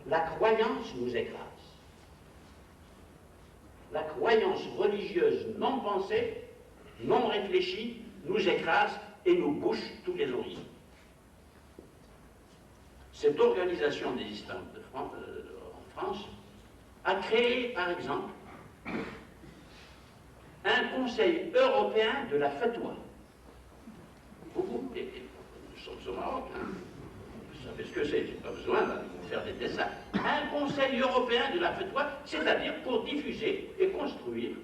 Speaker 1: La croyance nous écrase. La croyance religieuse non pensée, non réfléchie, nous écrase et nous bouche tous les horizons. Cette organisation des islams en France a créé, par exemple, un conseil européen de la fatwa. Nous sommes au Maroc, hein. Vous savez ce que c'est, j'ai pas besoin de vous faire des dessins. Un conseil européen de la fatwa, c'est-à-dire pour diffuser et construire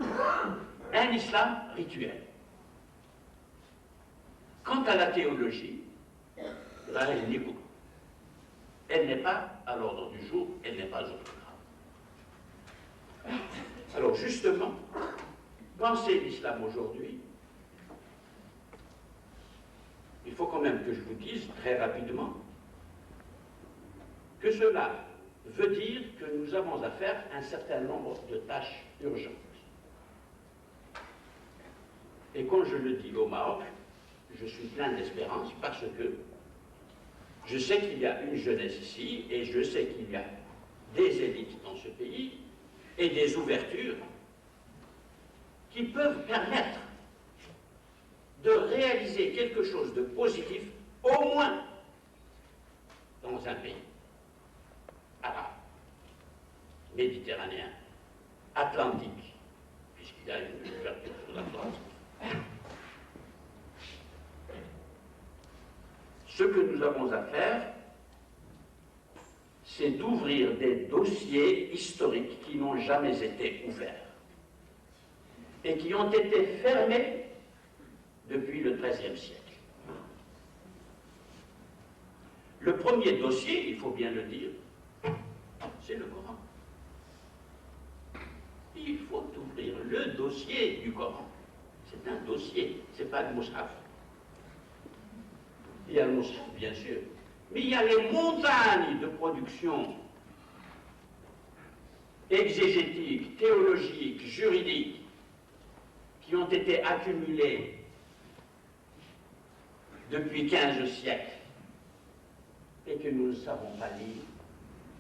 Speaker 1: un islam rituel. Quant à la théologie, là, elle n'est pas. Elle n'est pas à l'ordre du jour, elle n'est pas au programme. Alors justement, penser l'islam aujourd'hui, il faut quand même que je vous dise très rapidement que cela veut dire que nous avons à faire un certain nombre de tâches urgentes. Et quand je le dis au Maroc, je suis plein d'espérance parce que je sais qu'il y a une jeunesse ici et je sais qu'il y a des élites dans ce pays et des ouvertures qui peuvent permettre de réaliser quelque chose de positif, au moins dans un pays arabe, méditerranéen, atlantique, puisqu'il y a une ouverture sur l'Atlantique. Ce que nous avons à faire, c'est d'ouvrir des dossiers historiques qui n'ont jamais été ouverts et qui ont été fermés depuis le XIIIe siècle. Le premier dossier, il faut bien le dire, c'est le Coran. Il faut ouvrir le dossier du Coran. C'est un dossier, ce n'est pas le Mus'haf. Il y a le Mus'haf, bien sûr, mais il y a les montagnes de production exégétique, théologique, juridique qui ont été accumulées depuis 15 siècles et que nous ne savons pas lire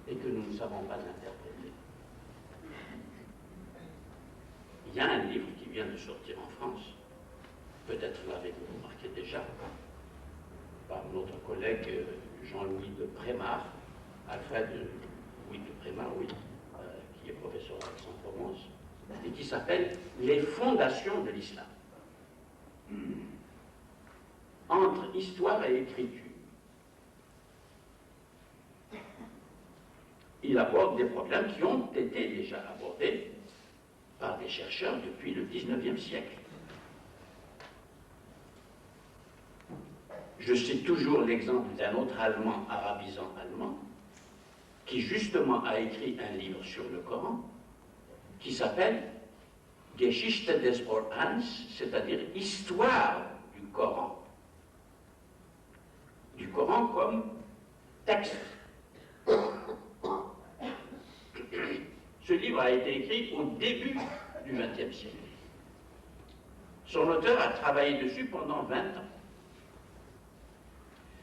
Speaker 1: et que nous ne savons pas interpréter. Il y a un livre qui vient de sortir en France, peut-être l'avez-vous remarqué déjà, par notre collègue Jean-Louis de Prémar, Alfred Louis de Prémar, oui, qui est professeur à Aix-en-Provence, et qui s'appelle « Les fondations de l'islam ». Entre histoire et écriture. Il aborde des problèmes qui ont été déjà abordés par des chercheurs depuis le XIXe siècle. Je cite toujours l'exemple d'un autre Allemand, arabisant allemand, qui justement a écrit un livre sur le Coran, qui s'appelle Geschichte des Korans, c'est-à-dire Histoire du Coran. Du Coran comme texte. Ce livre a été écrit au début du XXe siècle. Son auteur a travaillé dessus pendant 20 ans.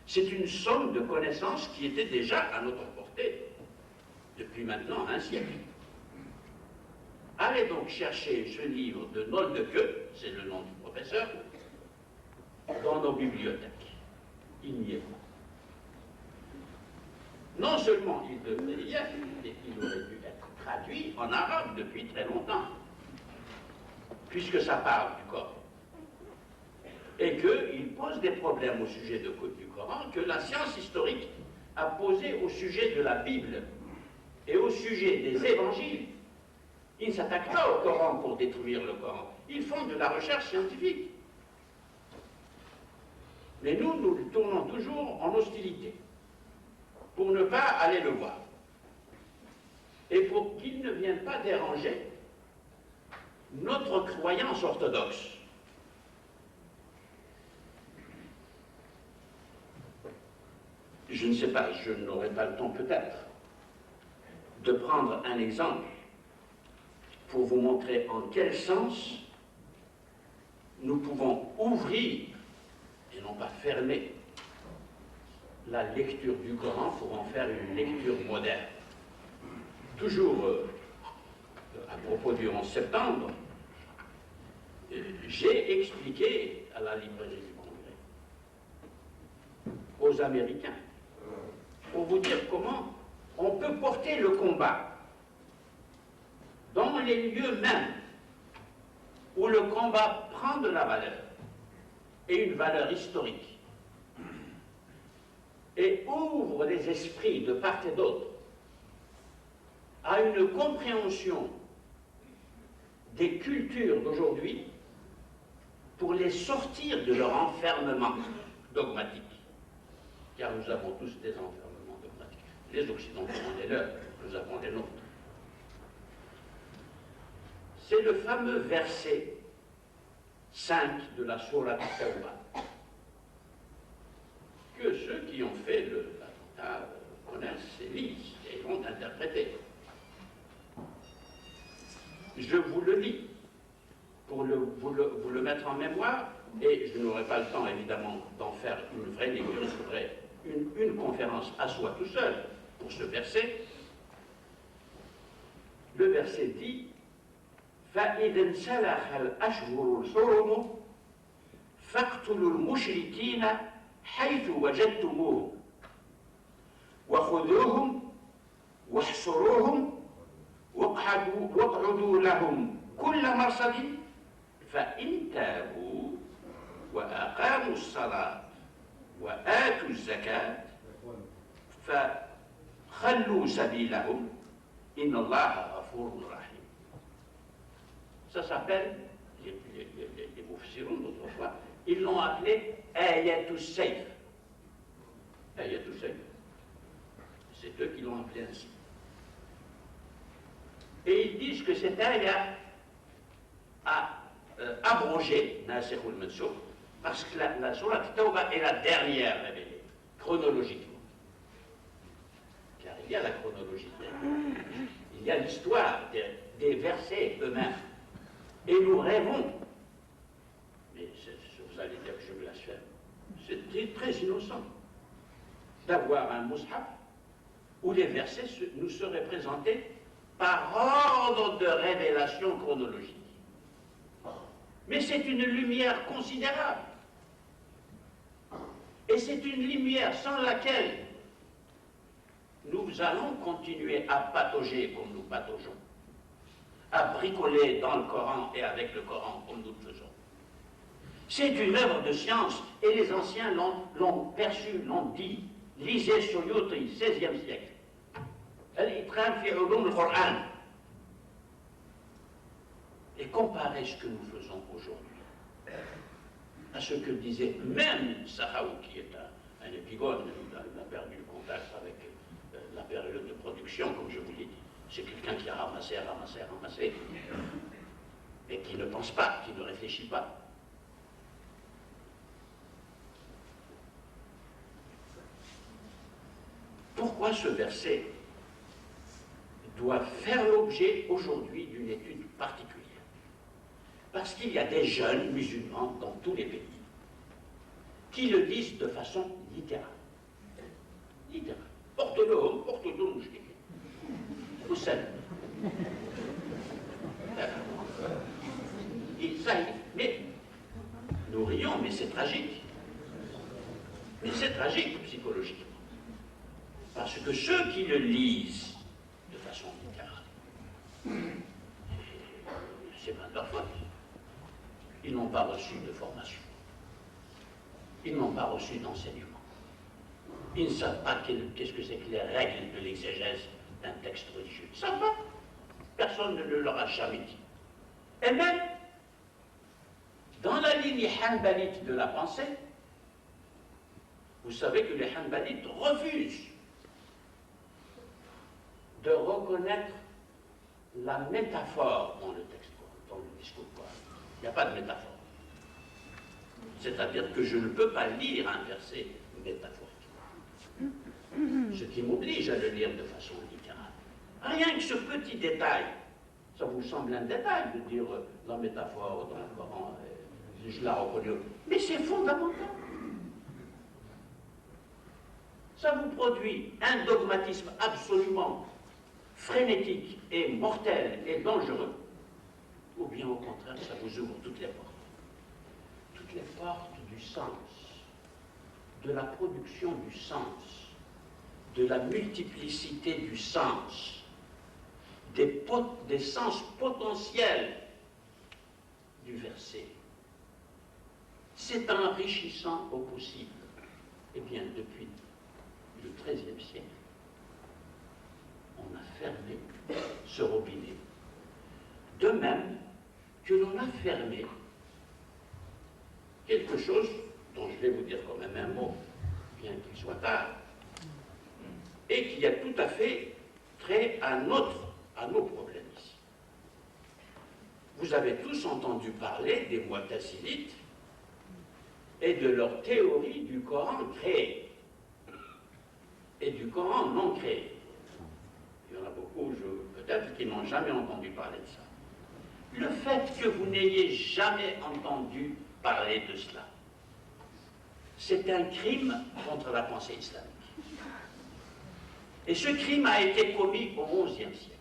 Speaker 1: C'est une somme de connaissances qui était déjà à notre portée depuis maintenant un siècle. Allez donc chercher ce livre de Noldeke, c'est le nom du professeur, dans nos bibliothèques. Il n'y est pas. Non seulement il devrait y être, mais il aurait dû être traduit en arabe depuis très longtemps, puisque ça parle du Coran. Et qu'il pose des problèmes au sujet du Coran que la science historique a posé au sujet de la Bible et au sujet des évangiles. Ils ne s'attaquent pas au Coran pour détruire le Coran. Ils font de la recherche scientifique. Mais nous le tournons toujours en hostilité pour ne pas aller le voir. Et pour qu'il ne vienne pas déranger notre croyance orthodoxe. je ne sais pas, je n'aurai pas le temps peut-être de prendre un exemple pour vous montrer en quel sens nous pouvons ouvrir et non pas fermer la lecture du Coran pour en faire une lecture moderne. Toujours à propos du 11 septembre, j'ai expliqué à la librairie du Congrès, aux Américains, pour vous dire comment on peut porter le combat dans les lieux mêmes où le combat prend de la valeur, et une valeur historique, et ouvre les esprits de part et d'autre à une compréhension des cultures d'aujourd'hui pour les sortir de leur enfermement dogmatique. Car nous avons tous des enfermements dogmatiques. Les Occidentaux ont les leurs, nous avons les nôtres. C'est le fameux verset 5 de la Sourate Tawbah que ceux qui ont fait l'attentat connaissent et lisent et vont interpréter. Je vous le lis pour vous le mettre en mémoire, et je n'aurai pas le temps évidemment d'en faire une vraie lecture, il faudrait une conférence à soi tout seul pour ce verset. Le verset dit فَإِذَا انْسَلَخَ الْأَشْهُرُ الْحُرُمُ فَاقْتُلُوا الْمُشْرِكِينَ حَيْثُ وَجَدتُّمُوهُمْ وَخُذُوهُمْ وَاحْصُرُوهُمْ واقعدوا لهم كل مرصد فإن تابوا وأقاموا الصلاة وآتوا الزكاة فخلوا سبيلهم إن الله غفور رحيم. Ça s'appelle, les Moufsiroun d'autrefois, ils l'ont appelé Ayatul Sayf. Ayatul Sayf. C'est eux qui l'ont appelé ainsi. Et ils disent que cette ayah a abrogé Nasikh al-Mansoukh parce que la Sourate Tawbah est la dernière révélée, chronologiquement. Car il y a la chronologie, il y a l'histoire des versets eux-mêmes. Et nous rêvons, mais vous allez dire que je blasphème, c'était très innocent d'avoir un mushaf où les versets nous seraient présentés par ordre de révélation chronologique. Mais c'est une lumière considérable. Et c'est une lumière sans laquelle nous allons continuer à patauger comme nous pataugeons, à bricoler dans le Coran et avec le Coran comme nous le faisons. C'est une œuvre de science, et les anciens l'ont perçu, l'ont dit. Lisez Suyuti, XVIe siècle. Al-Itqan fi ulum al-Qur'an. Et comparez ce que nous faisons aujourd'hui à ce que disait même Sahaou, qui est un épigone, il a perdu le contact avec la période de production, comme je vous l'ai dit. C'est quelqu'un qui a ramassé, et qui ne pense pas, qui ne réfléchit pas. Pourquoi ce verset doit faire l'objet aujourd'hui d'une étude particulière? Parce qu'il y a des jeunes musulmans dans tous les pays qui le disent de façon littérale. Littérale. Porte-le, mouchlik. Vous savez. Mais nous rions, mais c'est tragique. Mais c'est tragique psychologiquement. Parce que ceux qui le lisent de façon littérale, c'est pas de leur faute. Ils n'ont pas reçu de formation. Ils n'ont pas reçu d'enseignement. Ils ne savent pas qu'est-ce que c'est que les règles de l'exégèse d'un texte religieux. Ils ne savent pas. Personne ne le leur a jamais dit. Et même, dans la ligne hanbalite de la pensée, vous savez que les hanbalites refusent de reconnaître la métaphore dans le texte, dans le discours. Il n'y a pas de métaphore. C'est-à-dire que je ne peux pas lire un verset métaphorique. Ce qui m'oblige à le lire de façon littérale. Rien que ce petit détail, ça vous semble un détail de dire la métaphore dans le Coran, je la reconnais, mais c'est fondamental. Ça vous produit un dogmatisme absolument frénétique et mortel et dangereux, ou bien au contraire, ça vous ouvre toutes les portes. Toutes les portes du sens, de la production du sens, de la multiplicité du sens, des sens potentiels du verset. C'est enrichissant au possible. Eh bien, depuis le XIIIe siècle, on a fermé ce robinet. De même que l'on a fermé quelque chose dont je vais vous dire quand même un mot, bien qu'il soit tard, et qui a tout à fait trait à nos problèmes ici. Vous avez tous entendu parler des Mu'tazilites et de leur théorie du Coran créé et du Coran non créé. Il y en a beaucoup, peut-être, qui n'ont jamais entendu parler de ça. Le fait que vous n'ayez jamais entendu parler de cela, c'est un crime contre la pensée islamique. Et ce crime a été commis au XIe siècle.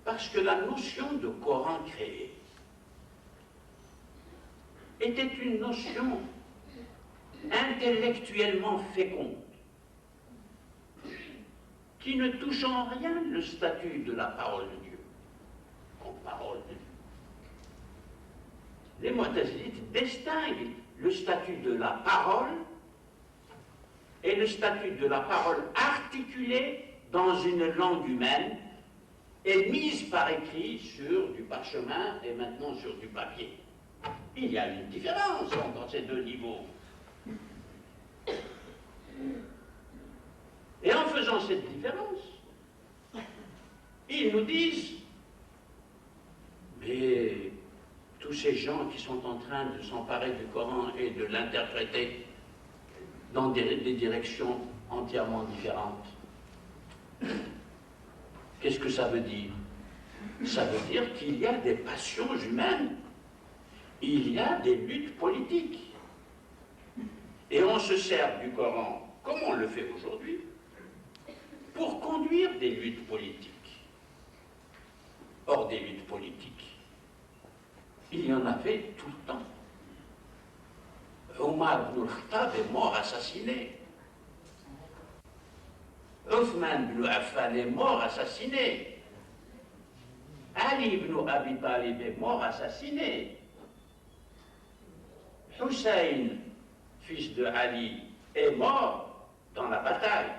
Speaker 1: Parce que la notion de Coran créé était une notion intellectuellement féconde, qui ne touche en rien le statut de la parole de Dieu, comme parole de Dieu. Les Mu'tazilites distinguent le statut de la parole et le statut de la parole articulée dans une langue humaine et mise par écrit sur du parchemin et maintenant sur du papier. Il y a une différence entre ces deux niveaux. Et en faisant cette différence, ils nous disent, mais tous ces gens qui sont en train de s'emparer du Coran et de l'interpréter dans des directions entièrement différentes, qu'est-ce que ça veut dire? Ça veut dire qu'il y a des passions humaines, il y a des luttes politiques. Et on se sert du Coran, comme on le fait aujourd'hui, pour conduire des luttes politiques. Or, des luttes politiques, il y en avait tout le temps. Omar ibn al-Khattab est mort assassiné. Othman ibn Affan est mort assassiné. Ali ibn Abi Talib est mort assassiné. Hussein, fils de Ali, est mort dans la bataille,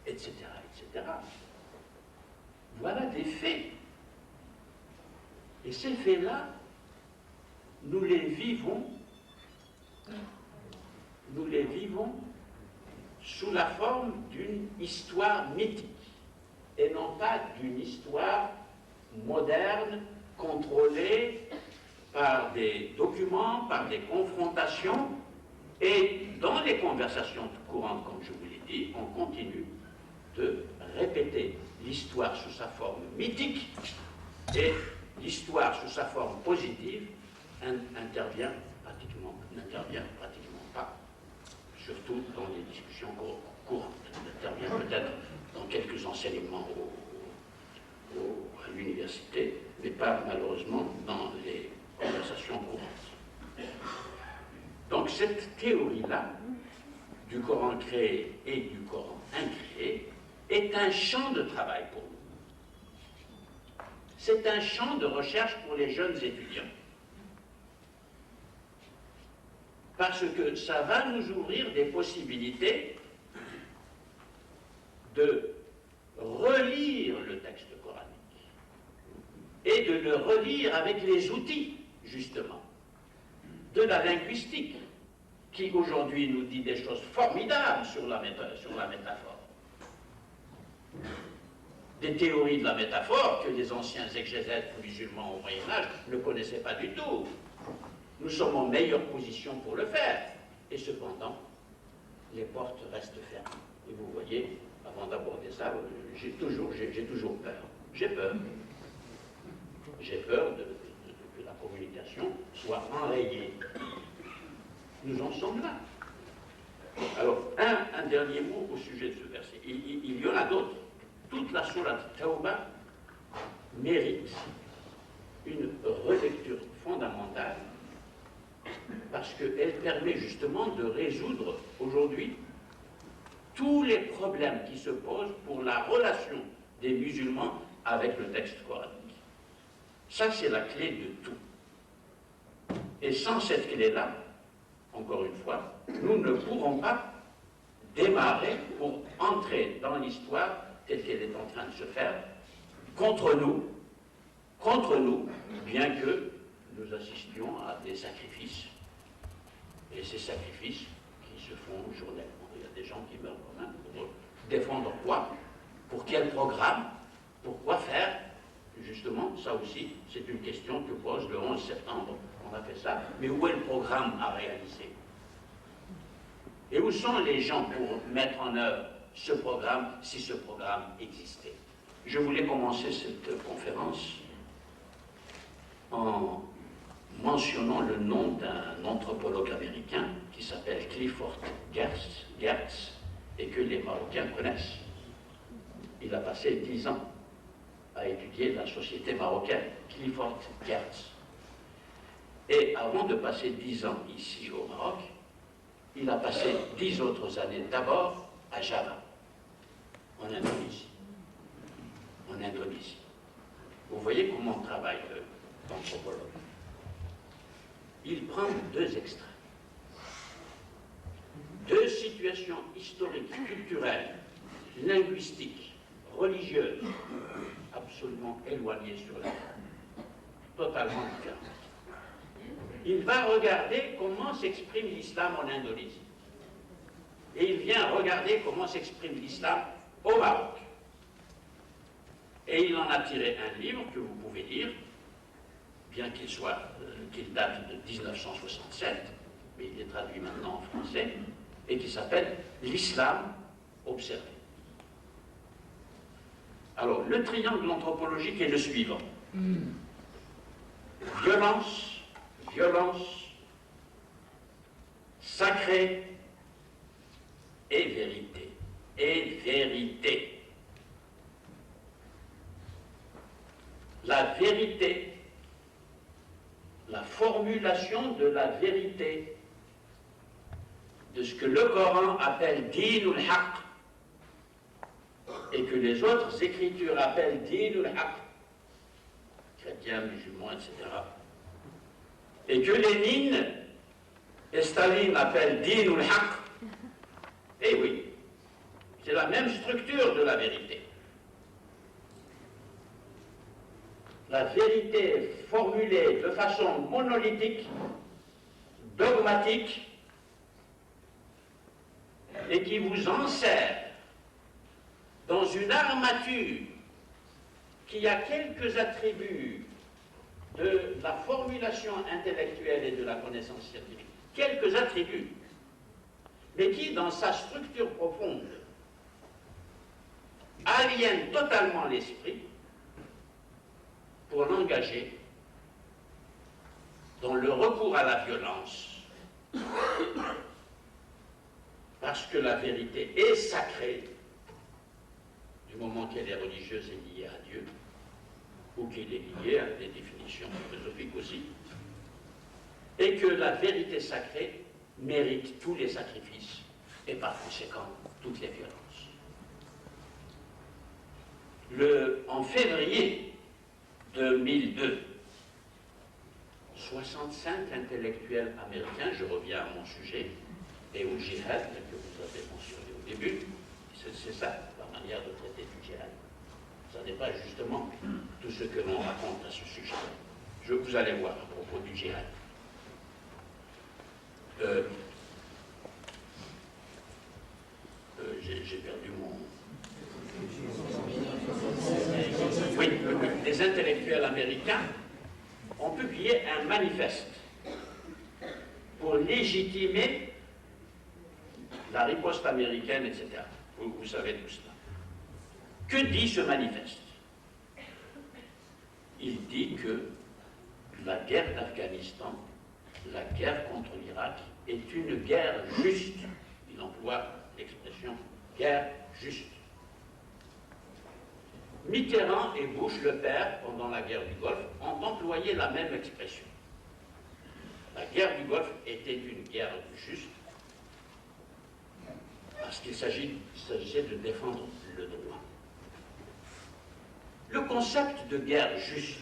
Speaker 1: etc., etc. Voilà des faits. Et ces faits-là, nous les vivons sous la forme d'une histoire mythique, et non pas d'une histoire moderne, contrôlée par des documents, par des confrontations, et dans les conversations courantes, comme je vous l'ai dit, on continue de répéter l'histoire sous sa forme mythique, et l'histoire sous sa forme positive n'intervient pratiquement pas, surtout dans les discussions courantes. Elle intervient peut-être dans quelques enseignements à l'université, mais pas malheureusement dans les conversations courantes. Donc cette théorie-là, du Coran créé et du Coran incréé, est un champ de travail pour nous. C'est un champ de recherche pour les jeunes étudiants. Parce que ça va nous ouvrir des possibilités de relire le texte coranique et de le relire avec les outils, justement, de la linguistique, qui aujourd'hui nous dit des choses formidables sur la métaphore. Des théories de la métaphore que les anciens exégètes musulmans au Moyen-Âge ne connaissaient pas du tout. Nous sommes en meilleure position pour le faire. Et cependant, les portes restent fermées. Et vous voyez, avant d'aborder ça, j'ai toujours peur. J'ai peur. J'ai peur que la communication soit enrayée. Nous en sommes là. Alors, un dernier mot au sujet de ce verset. Il y en a d'autres. Toute la sourate Tawbah mérite une relecture fondamentale parce qu'elle permet justement de résoudre aujourd'hui tous les problèmes qui se posent pour la relation des musulmans avec le texte coranique. Ça, c'est la clé de tout. Et sans cette clé-là, encore une fois, nous ne pourrons pas démarrer pour entrer dans l'histoire telle qu'elle est en train de se faire contre nous, bien que nous assistions à des sacrifices. Et ces sacrifices qui se font journellement. Il y a des gens qui meurent quand même pour défendre quoi? Pour quel programme? Pourquoi faire? Justement, ça aussi, c'est une question que pose le 11 septembre. On a fait ça. Mais où est le programme à réaliser? Et où sont les gens pour mettre en œuvre ce programme, si ce programme existait? Je voulais commencer cette conférence en mentionnant le nom d'un anthropologue américain qui s'appelle Clifford Geertz et que les Marocains connaissent. Il a passé 10 ans à étudier la société marocaine, Clifford Geertz. Et avant de passer 10 ans ici au Maroc, il a passé 10 autres années d'abord à Java, en Indonésie. En Indonésie. Vous voyez comment travaille l'anthropologue. Il prend deux extraits. Deux situations historiques, culturelles, linguistiques, religieuses, absolument éloignées sur la terre, totalement différentes. Il va regarder comment s'exprime l'islam en Indonésie. Et il vient regarder comment s'exprime l'islam au Maroc. Et il en a tiré un livre que vous pouvez lire, bien qu'il date de 1967, mais il est traduit maintenant en français, et qui s'appelle « L'islam observé ». Alors, le triangle anthropologique est le suivant. Violence, violence, sacré et vérité. Et vérité. La vérité, la formulation de la vérité, de ce que le Coran appelle dinul haq et que les autres écritures appellent dinul haq, chrétiens, musulmans, etc. Et que Lénine et Staline appellent dinul haq. Eh oui, c'est la même structure de la vérité. La vérité est formulée de façon monolithique, dogmatique, et qui vous enserre dans une armature qui a quelques attributs de la formulation intellectuelle et de la connaissance scientifique, quelques attributs, mais qui, dans sa structure profonde, aliène totalement l'esprit pour l'engager dans le recours à la violence, parce que la vérité est sacrée, du moment qu'elle est religieuse et liée à Dieu, ou qu'elle est liée à des définitions philosophiques aussi, et que la vérité sacrée mérite tous les sacrifices, et par conséquent, toutes les violences. En février 2002, 65 intellectuels américains, je reviens à mon sujet, et au djihad que vous avez mentionné au début, c'est ça, la manière de traiter du djihad. Ça n'est pas justement tout ce que l'on raconte à ce sujet. Vous allez voir à propos du djihad. J'ai perdu mon... Oui, les intellectuels américains ont publié un manifeste pour légitimer la riposte américaine, etc. Vous savez tout cela. Que dit ce manifeste? Il dit que la guerre d'Afghanistan, la guerre contre l'Irak, est une guerre juste. Il emploie l'expression guerre juste. Mitterrand et Bush le père, pendant la guerre du Golfe, ont employé la même expression. La guerre du Golfe était une guerre juste parce qu'il s'agissait de défendre le droit. Le concept de guerre juste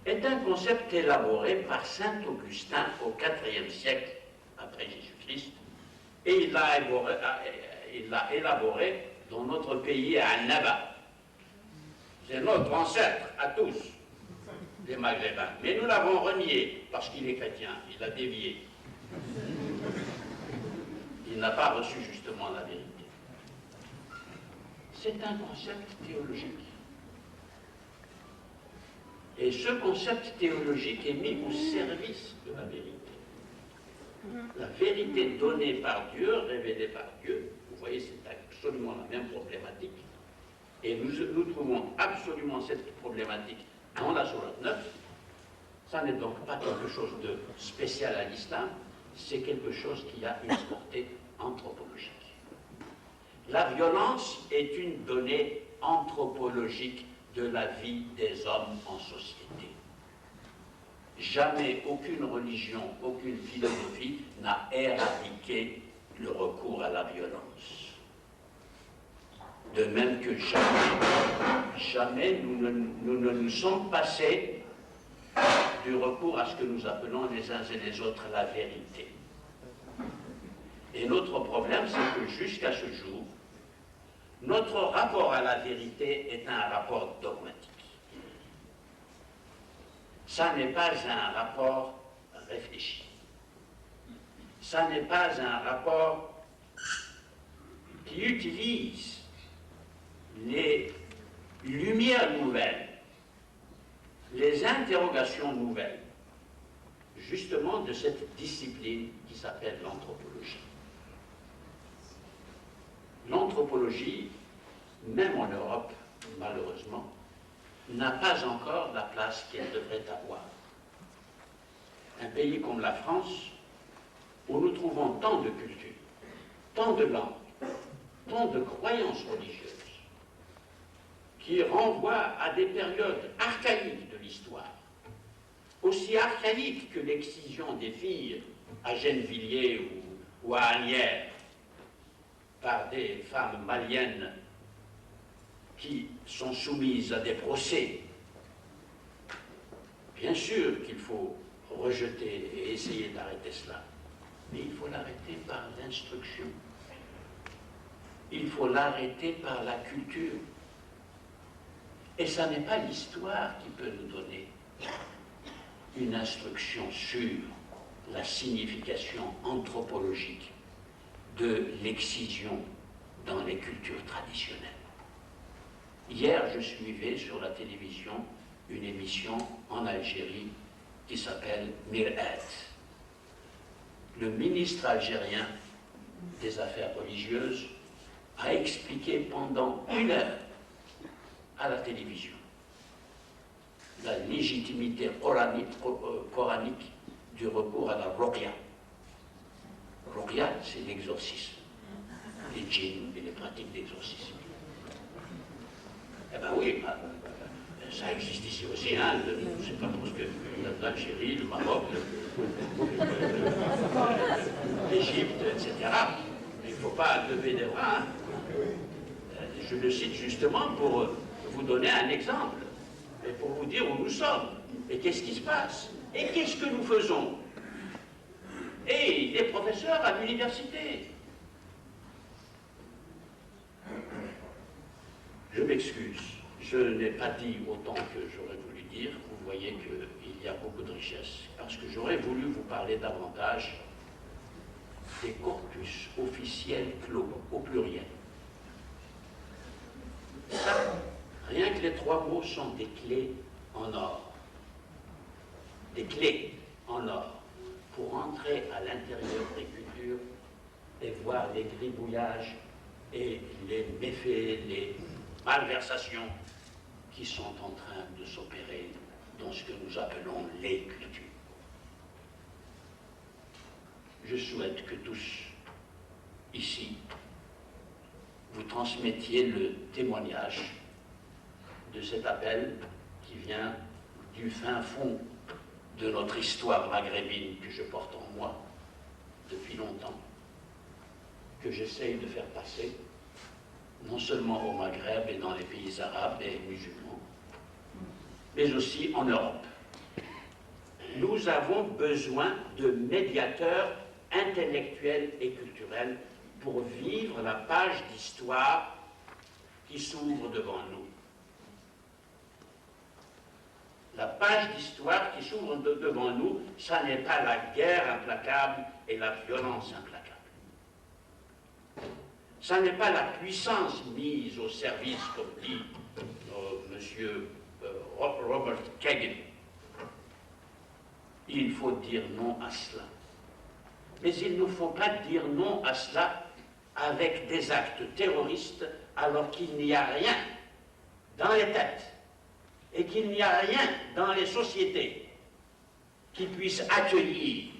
Speaker 1: est un concept élaboré par saint Augustin au IVe siècle après Jésus-Christ, et il l'a élaboré dans notre pays à Annaba. C'est notre ancêtre à tous, les Maghrébins. Mais nous l'avons renié parce qu'il est chrétien, il a dévié. Il n'a pas reçu justement la vérité. C'est un concept théologique. Et ce concept théologique est mis au service de la vérité. La vérité donnée par Dieu, révélée par Dieu, vous voyez, c'est absolument la même problématique. Et nous trouvons absolument cette problématique dans la Sourate 9. Ça n'est donc pas quelque chose de spécial à l'islam, c'est quelque chose qui a une portée anthropologique. La violence est une donnée anthropologique de la vie des hommes en société. Jamais aucune religion, aucune philosophie n'a éradiqué le recours à la violence. De même que jamais nous ne nous sommes passés du recours à ce que nous appelons les uns et les autres la vérité. Et notre problème, c'est que jusqu'à ce jour, notre rapport à la vérité est un rapport dogmatique. Ça n'est pas un rapport réfléchi. Ça n'est pas un rapport qui utilise les lumières nouvelles, les interrogations nouvelles, justement de cette discipline qui s'appelle l'anthropologie. L'anthropologie, même en Europe, malheureusement, n'a pas encore la place qu'elle devrait avoir. Un pays comme la France, où nous trouvons tant de cultures, tant de langues, tant de croyances religieuses, qui renvoient à des périodes archaïques de l'histoire, aussi archaïques que l'excision des filles à Gennevilliers ou à Asnières par des femmes maliennes qui sont soumises à des procès. Bien sûr qu'il faut rejeter et essayer d'arrêter cela, mais il faut l'arrêter par l'instruction. Il faut l'arrêter par la culture. Et ça n'est pas l'histoire qui peut nous donner une instruction sur la signification anthropologique de l'excision dans les cultures traditionnelles. Hier, je suivais sur la télévision une émission en Algérie qui s'appelle Mir'at. Le ministre algérien des Affaires religieuses a expliqué pendant 1 heure à la télévision la légitimité coranique du recours à la ruqya. Ruqya, c'est l'exorcisme, les djinns et les pratiques d'exorcisme. Eh bien oui, ça existe ici aussi, hein, c'est pas parce que l'Algérie, le Maroc, l'Égypte, etc. Il ne faut pas lever des bras. Hein. Je le cite justement pour vous donner un exemple, et pour vous dire où nous sommes, et qu'est-ce qui se passe, et qu'est-ce que nous faisons. Et les professeurs à l'université. Je m'excuse, je n'ai pas dit autant que j'aurais voulu dire. Vous voyez qu'il y a beaucoup de richesse, parce que j'aurais voulu vous parler davantage des corpus officiels clos, au pluriel. Ça, rien que les 3 mots sont des clés en or. Des clés en or. pour entrer à l'intérieur des cultures et voir les gribouillages et les méfaits, les malversations qui sont en train de s'opérer dans ce que nous appelons les cultures. Je souhaite que tous, ici, vous transmettiez le témoignage de cet appel qui vient du fin fond de notre histoire maghrébine que je porte en moi depuis longtemps, que j'essaye de faire passer, non seulement au Maghreb et dans les pays arabes et musulmans, mais aussi en Europe. Nous avons besoin de médiateurs intellectuels et culturels pour vivre la page d'histoire qui s'ouvre devant nous. La page d'histoire qui s'ouvre devant nous, ça n'est pas la guerre implacable et la violence implacable. Ça n'est pas la puissance mise au service, comme dit M. Robert Kagan. Il faut dire non à cela. Mais il ne faut pas dire non à cela avec des actes terroristes alors qu'il n'y a rien dans les têtes et qu'il n'y a rien dans les sociétés qui puisse accueillir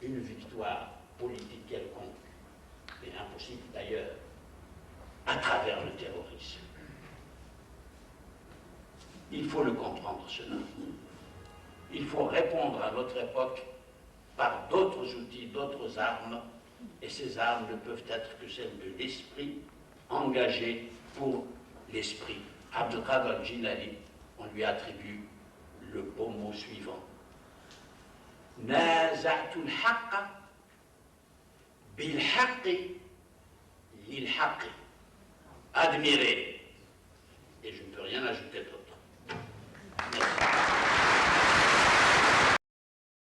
Speaker 1: une victoire politique quelconque, et impossible d'ailleurs, à travers le terrorisme. Il faut le comprendre, cela. Il faut répondre à notre époque par d'autres outils, d'autres armes, et ces armes ne peuvent être que celles de l'esprit engagé pour l'esprit. Abd al-Qadir al-Jilani, on lui attribue le beau mot suivant. Naza'tu al-haqqa bil-haqqi lil-haqqi. Admirer, et je ne peux rien ajouter de